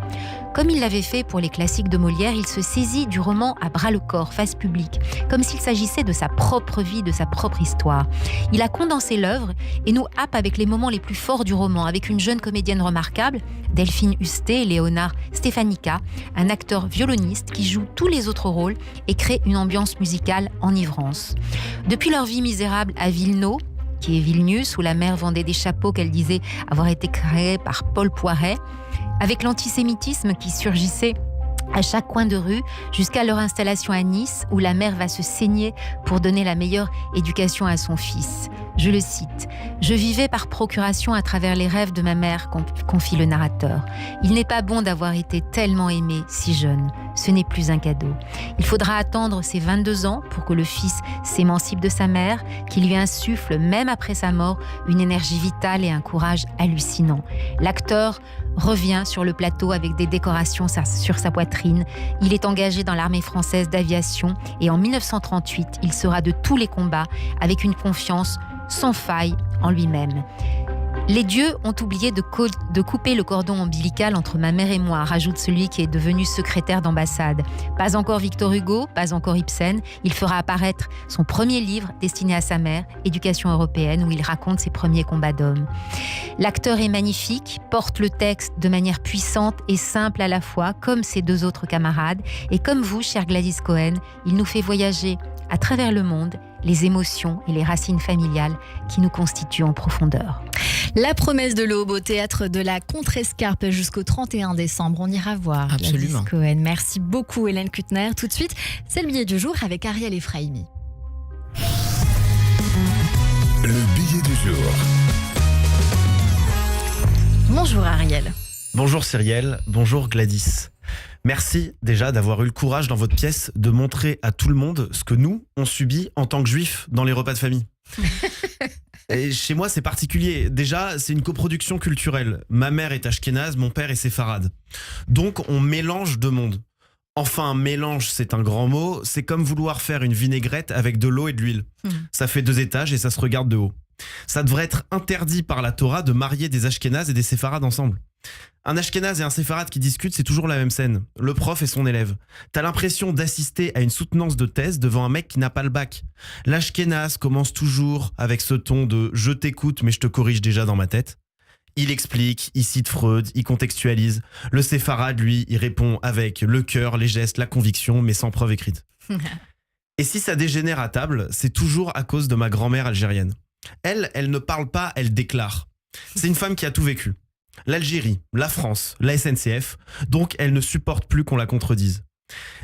Comme il l'avait fait pour les classiques de Molière, il se saisit du roman à bras-le-corps, face publique, comme s'il s'agissait de sa propre vie, de sa propre histoire. Il a condensé l'œuvre et nous happe avec les moments les plus forts du roman, avec une jeune comédienne remarquable, Delphine Hustet et Léonard Stefanica, un acteur violoniste qui joue tous les autres rôles et crée une ambiance musicale enivrance. Depuis leur vie misérable à Vilno, qui est Vilnius, où la mère vendait des chapeaux qu'elle disait avoir été créés par Paul Poiret, avec l'antisémitisme qui surgissait à chaque coin de rue, jusqu'à leur installation à Nice, où la mère va se saigner pour donner la meilleure éducation à son fils. Je le cite, « Je vivais par procuration à travers les rêves de ma mère », confie le narrateur. « Il n'est pas bon d'avoir été tellement aimé si jeune. Ce n'est plus un cadeau. Il faudra attendre ses 22 ans pour que le fils s'émancipe de sa mère, qui lui insuffle, même après sa mort, une énergie vitale et un courage hallucinant. L'acteur revient sur le plateau avec des décorations sur sa poitrine. Il est engagé dans l'armée française d'aviation et en 1938, il sera de tous les combats avec une confiance sans faille en lui-même. Les dieux ont oublié de couper le cordon ombilical entre ma mère et moi, rajoute celui qui est devenu secrétaire d'ambassade. Pas encore Victor Hugo, pas encore Ibsen. Il fera apparaître son premier livre destiné à sa mère, Éducation européenne, où il raconte ses premiers combats d'hommes. L'acteur est magnifique, porte le texte de manière puissante et simple à la fois, comme ses 2 autres camarades. Et comme vous, chère Gladys Cohen, il nous fait voyager à travers le monde, les émotions et les racines familiales qui nous constituent en profondeur. La promesse de l'aube au théâtre de la Contrescarpe jusqu'au 31 décembre. On ira voir. Absolument. Gladys Cohen. Merci beaucoup Hélène Kuttner. Tout de suite, c'est le billet du jour avec Ariel Efraimi. Le billet du jour. Bonjour Ariel. Bonjour Cyrielle, bonjour Gladys. Merci déjà d'avoir eu le courage dans votre pièce de montrer à tout le monde ce que nous, on subit en tant que juifs dans les repas de famille. Et chez moi, c'est particulier. Déjà, c'est une coproduction culturelle. Ma mère est ashkénaze, mon père est séfarade. Donc, on mélange 2 mondes. Enfin, mélange, c'est un grand mot. C'est comme vouloir faire une vinaigrette avec de l'eau et de l'huile. Ça fait 2 étages et ça se regarde de haut. Ça devrait être interdit par la Torah de marier des ashkénazes et des séfarades ensemble. Un ashkénaze et un séfarade qui discutent, c'est toujours la même scène. Le prof et son élève. T'as l'impression d'assister à une soutenance de thèse devant un mec qui n'a pas le bac. L'ashkénaze commence toujours avec ce ton de « je t'écoute mais je te corrige déjà dans ma tête ». Il explique, il cite Freud, il contextualise. Le séfarade, lui, il répond avec le cœur, les gestes, la conviction, mais sans preuve écrite. Et si ça dégénère à table, c'est toujours à cause de ma grand-mère algérienne. Elle ne parle pas, elle déclare. C'est une femme qui a tout vécu. L'Algérie, la France, la SNCF, donc elle ne supporte plus qu'on la contredise.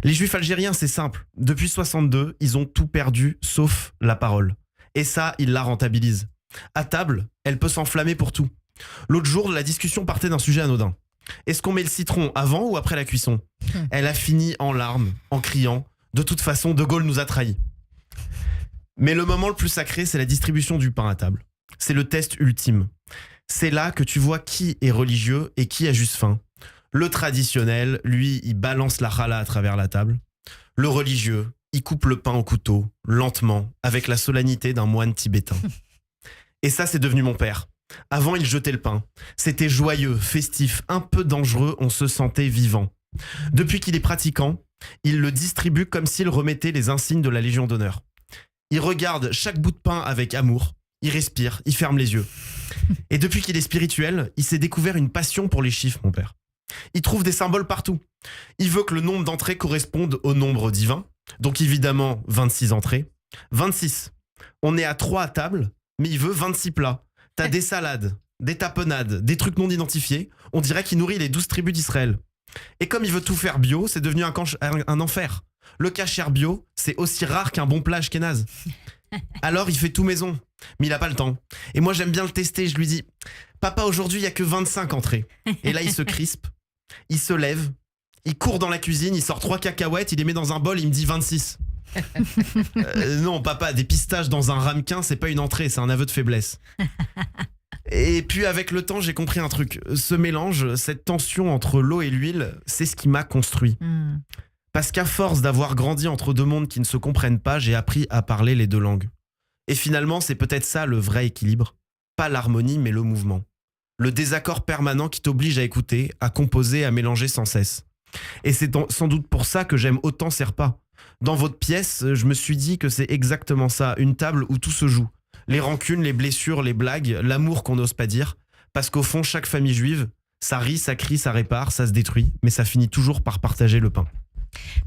Les juifs algériens, c'est simple. Depuis 62, ils ont tout perdu, sauf la parole. Et ça, ils la rentabilisent. À table, elle peut s'enflammer pour tout. L'autre jour, la discussion partait d'un sujet anodin. Est-ce qu'on met le citron avant ou après la cuisson ? Elle a fini en larmes, en criant « De toute façon, De Gaulle nous a trahis ». Mais le moment le plus sacré, c'est la distribution du pain à table. C'est le test ultime. C'est là que tu vois qui est religieux et qui a juste faim. Le traditionnel, lui, il balance la challah à travers la table. Le religieux, il coupe le pain au couteau, lentement, avec la solennité d'un moine tibétain. Et ça, c'est devenu mon père. Avant, il jetait le pain. C'était joyeux, festif, un peu dangereux, on se sentait vivant. Depuis qu'il est pratiquant, il le distribue comme s'il remettait les insignes de la Légion d'honneur. Il regarde chaque bout de pain avec amour. Il respire, il ferme les yeux. Et depuis qu'il est spirituel, il s'est découvert une passion pour les chiffres, mon père. Il trouve des symboles partout. Il veut que le nombre d'entrées corresponde au nombre divin. Donc évidemment, 26 entrées. 26. On est à 3 à table, mais il veut 26 plats. T'as des salades, des tapenades, des trucs non identifiés. On dirait qu'il nourrit les 12 tribus d'Israël. Et comme il veut tout faire bio, c'est devenu un enfer. Le kasher bio, c'est aussi rare qu'un bon plat ashkénaze. Alors il fait tout maison, mais il n'a pas le temps. Et moi j'aime bien le tester, je lui dis « Papa, aujourd'hui il n'y a que 25 entrées ». Et là il se crispe, il se lève, Il court dans la cuisine, il sort 3 cacahuètes, il les met dans un bol, il me dit 26. Non, papa, des pistaches dans un ramequin, c'est pas une entrée, c'est un aveu de faiblesse. Et puis avec le temps, j'ai compris un truc. Ce mélange, cette tension entre l'eau et l'huile, c'est ce qui m'a construit. Parce qu'à force d'avoir grandi entre deux mondes qui ne se comprennent pas, j'ai appris à parler les deux langues. Et finalement, c'est peut-être ça le vrai équilibre. Pas l'harmonie, mais le mouvement. Le désaccord permanent qui t'oblige à écouter, à composer, à mélanger sans cesse. Et c'est sans doute pour ça que j'aime autant ces repas. Dans votre pièce, je me suis dit que c'est exactement ça, une table où tout se joue. Les rancunes, les blessures, les blagues, l'amour qu'on n'ose pas dire. Parce qu'au fond, chaque famille juive, ça rit, ça crie, ça répare, ça se détruit, mais ça finit toujours par partager le pain.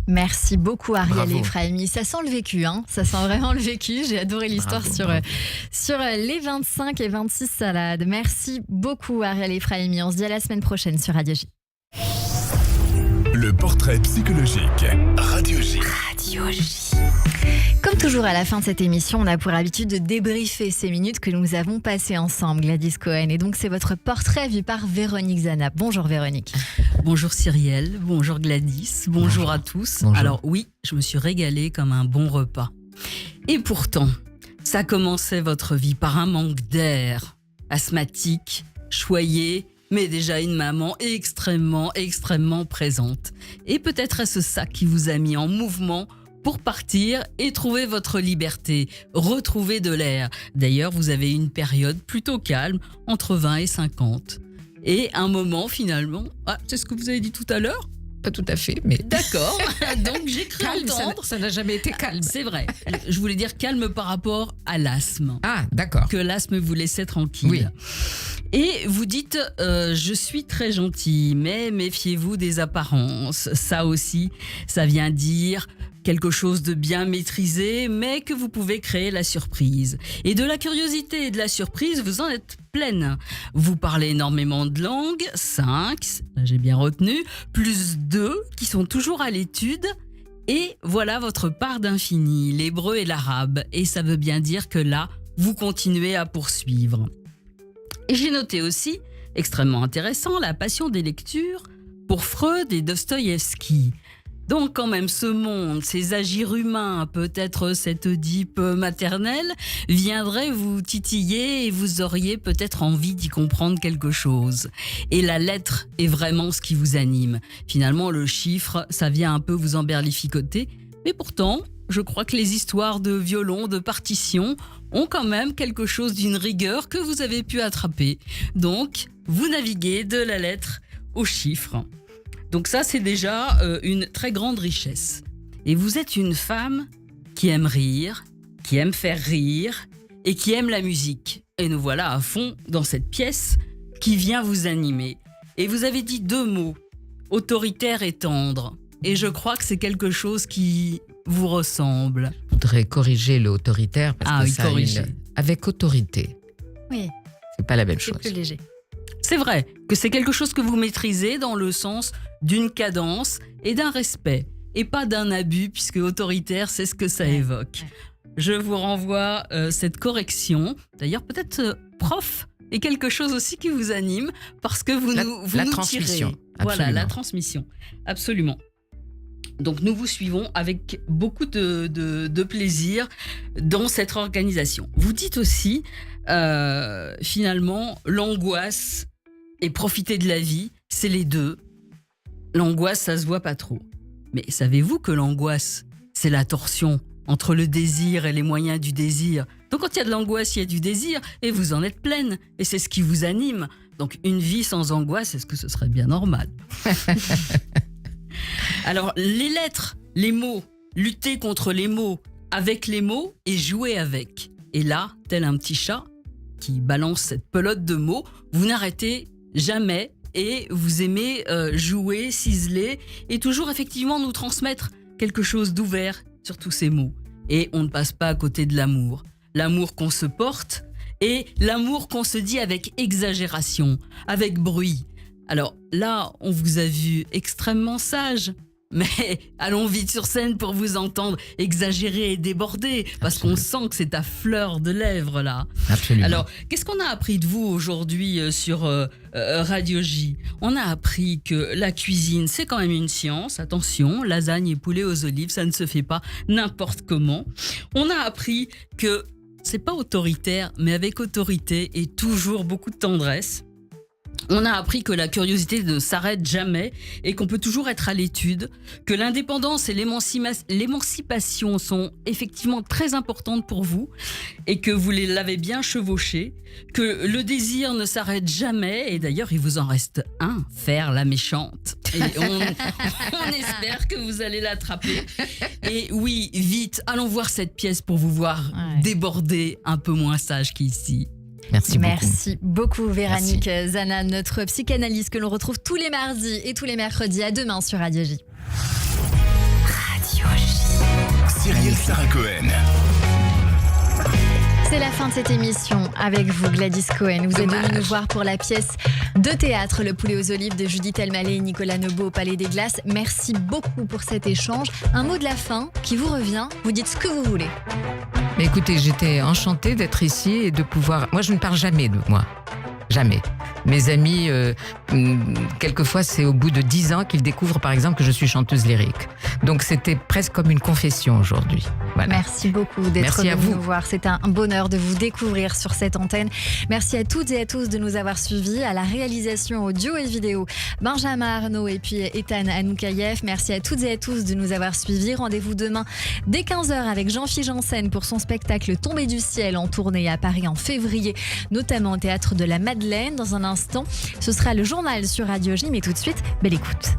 Merci beaucoup Ariel Bravo. Efraimi. Ça sent le vécu, hein. Ça sent vraiment le vécu. J'ai adoré l'histoire sur les 25 et 26 salades. Merci beaucoup Ariel Efraimi. On se dit à la semaine prochaine sur Radio J. Le portrait psychologique. Radio J. Radio J. Comme toujours à la fin de cette émission, on a pour habitude de débriefer ces minutes que nous avons passées ensemble, Gladys Cohen. Et donc c'est votre portrait vu par Véronique Zanap. Bonjour Véronique. Bonjour Cyrielle, bonjour Gladys, bonjour à tous. Bonjour. Alors oui, je me suis régalée comme un bon repas. Et pourtant, ça commençait votre vie par un manque d'air, asthmatique, choyée, mais déjà une maman extrêmement présente. Et peut-être est-ce ça qui vous a mis en mouvement pour partir et trouver votre liberté, retrouver de l'air. D'ailleurs, vous avez une période plutôt calme, entre 20 et 50. Et un moment, finalement... Ah, c'est ce que vous avez dit tout à l'heure ? Pas tout à fait, mais... D'accord, donc j'ai cru Calme, entendre... ça n'a jamais été calme. C'est vrai, je voulais dire calme par rapport à l'asthme. Ah, d'accord. Que l'asthme vous laissait tranquille. Oui. Et vous dites, je suis très gentil, mais méfiez-vous des apparences. Ça aussi, ça vient dire quelque chose de bien maîtrisé, mais que vous pouvez créer la surprise. Et de la curiosité et de la surprise, vous en êtes pleine. Vous parlez énormément de langues, 5, là j'ai bien retenu, plus 2 qui sont toujours à l'étude. Et voilà votre part d'infini, l'hébreu et l'arabe. Et ça veut bien dire que là, vous continuez à poursuivre. Et j'ai noté aussi, extrêmement intéressant, la passion des lectures pour Freud et Dostoïevski. Donc quand même ce monde, ces agirs humains, peut-être cette Oedipe maternelle, viendrait vous titiller et vous auriez peut-être envie d'y comprendre quelque chose. Et la lettre est vraiment ce qui vous anime. Finalement, le chiffre, ça vient un peu vous emberlificoter, mais pourtant... Je crois que les histoires de violon, de partition ont quand même quelque chose d'une rigueur que vous avez pu attraper. Donc, vous naviguez de la lettre au chiffre. Donc ça, c'est déjà une très grande richesse. Et vous êtes une femme qui aime rire, qui aime faire rire et qui aime la musique. Et nous voilà à fond dans cette pièce qui vient vous animer. Et vous avez dit 2 mots, autoritaire et tendre. Et je crois que c'est quelque chose qui... vous ressemble. Je voudrais corriger le autoritaire parce que ça corriger. Avec autorité. Oui. C'est pas la même chose. C'est plus léger. C'est vrai que c'est quelque chose que vous maîtrisez dans le sens d'une cadence et d'un respect et pas d'un abus puisque autoritaire, c'est ce que ça évoque. Je vous renvoie cette correction. D'ailleurs, peut-être prof est quelque chose aussi qui vous anime parce que vous nous transmission. tirez. Voilà, la transmission. Absolument. Donc nous vous suivons avec beaucoup de plaisir dans cette organisation. Vous dites aussi, finalement, l'angoisse et profiter de la vie, c'est les deux. L'angoisse, ça se voit pas trop. Mais savez-vous que l'angoisse, c'est la torsion entre le désir et les moyens du désir. Donc quand il y a de l'angoisse, il y a du désir et vous en êtes pleine. Et c'est ce qui vous anime. Donc une vie sans angoisse, est-ce que ce serait bien normal ? Alors, les lettres, les mots, lutter contre les mots, avec les mots et jouer avec. Et là, tel un petit chat qui balance cette pelote de mots, vous n'arrêtez jamais et vous aimez jouer, ciseler et toujours effectivement nous transmettre quelque chose d'ouvert sur tous ces mots. Et on ne passe pas à côté de l'amour. L'amour qu'on se porte et l'amour qu'on se dit avec exagération, avec bruit. Alors là, on vous a vu extrêmement sage, mais allons vite sur scène pour vous entendre exagérer et déborder, parce qu'on sent que c'est à fleur de lèvres là. Absolument. Alors, qu'est-ce qu'on a appris de vous aujourd'hui sur Radio J? On a appris que la cuisine, c'est quand même une science. Attention, lasagne et poulet aux olives, ça ne se fait pas n'importe comment. On a appris que c'est pas autoritaire, mais avec autorité et toujours beaucoup de tendresse. On a appris que la curiosité ne s'arrête jamais et qu'on peut toujours être à l'étude, que l'indépendance et l'émancipation sont effectivement très importantes pour vous et que vous l'avez bien chevauché, que le désir ne s'arrête jamais et d'ailleurs il vous en reste un, faire la méchante. Et on espère que vous allez l'attraper. Et oui, vite, allons voir cette pièce pour vous voir déborder un peu moins sage qu'ici. Merci beaucoup Véronique Zana, notre psychanalyste que l'on retrouve tous les mardis et tous les mercredis. À demain sur Radio J. Radio J. Cyrielle Sarah Cohen. C'est la fin de cette émission avec vous, Gladys Cohen. Vous êtes venue nous voir pour la pièce de théâtre Le Poulet aux Olives de Judith Elmaleh et Nicolas Nebaud au Palais des Glaces. Merci beaucoup pour cet échange. Un mot de la fin qui vous revient. Vous dites ce que vous voulez. Mais écoutez, j'étais enchantée d'être ici et de pouvoir... Moi, je ne parle jamais de moi. Jamais. Mes amis, quelquefois, c'est au bout de 10 ans qu'ils découvrent, par exemple, que je suis chanteuse lyrique. Donc, c'était presque comme une confession aujourd'hui. Voilà. Merci beaucoup d'être venu nous voir. C'est un bonheur de vous découvrir sur cette antenne. Merci à toutes et à tous de nous avoir suivis. À la réalisation audio et vidéo, Benjamin Arnaud et puis Ethan Anoukayev. Merci à toutes et à tous de nous avoir suivis. Rendez-vous demain dès 15h avec Jean-Philippe Janssen pour son spectacle Tombé du ciel en tournée à Paris en février, notamment au Théâtre de la Madeleine. Dans un instant, ce sera le journal sur Radio J, mais tout de suite, belle écoute.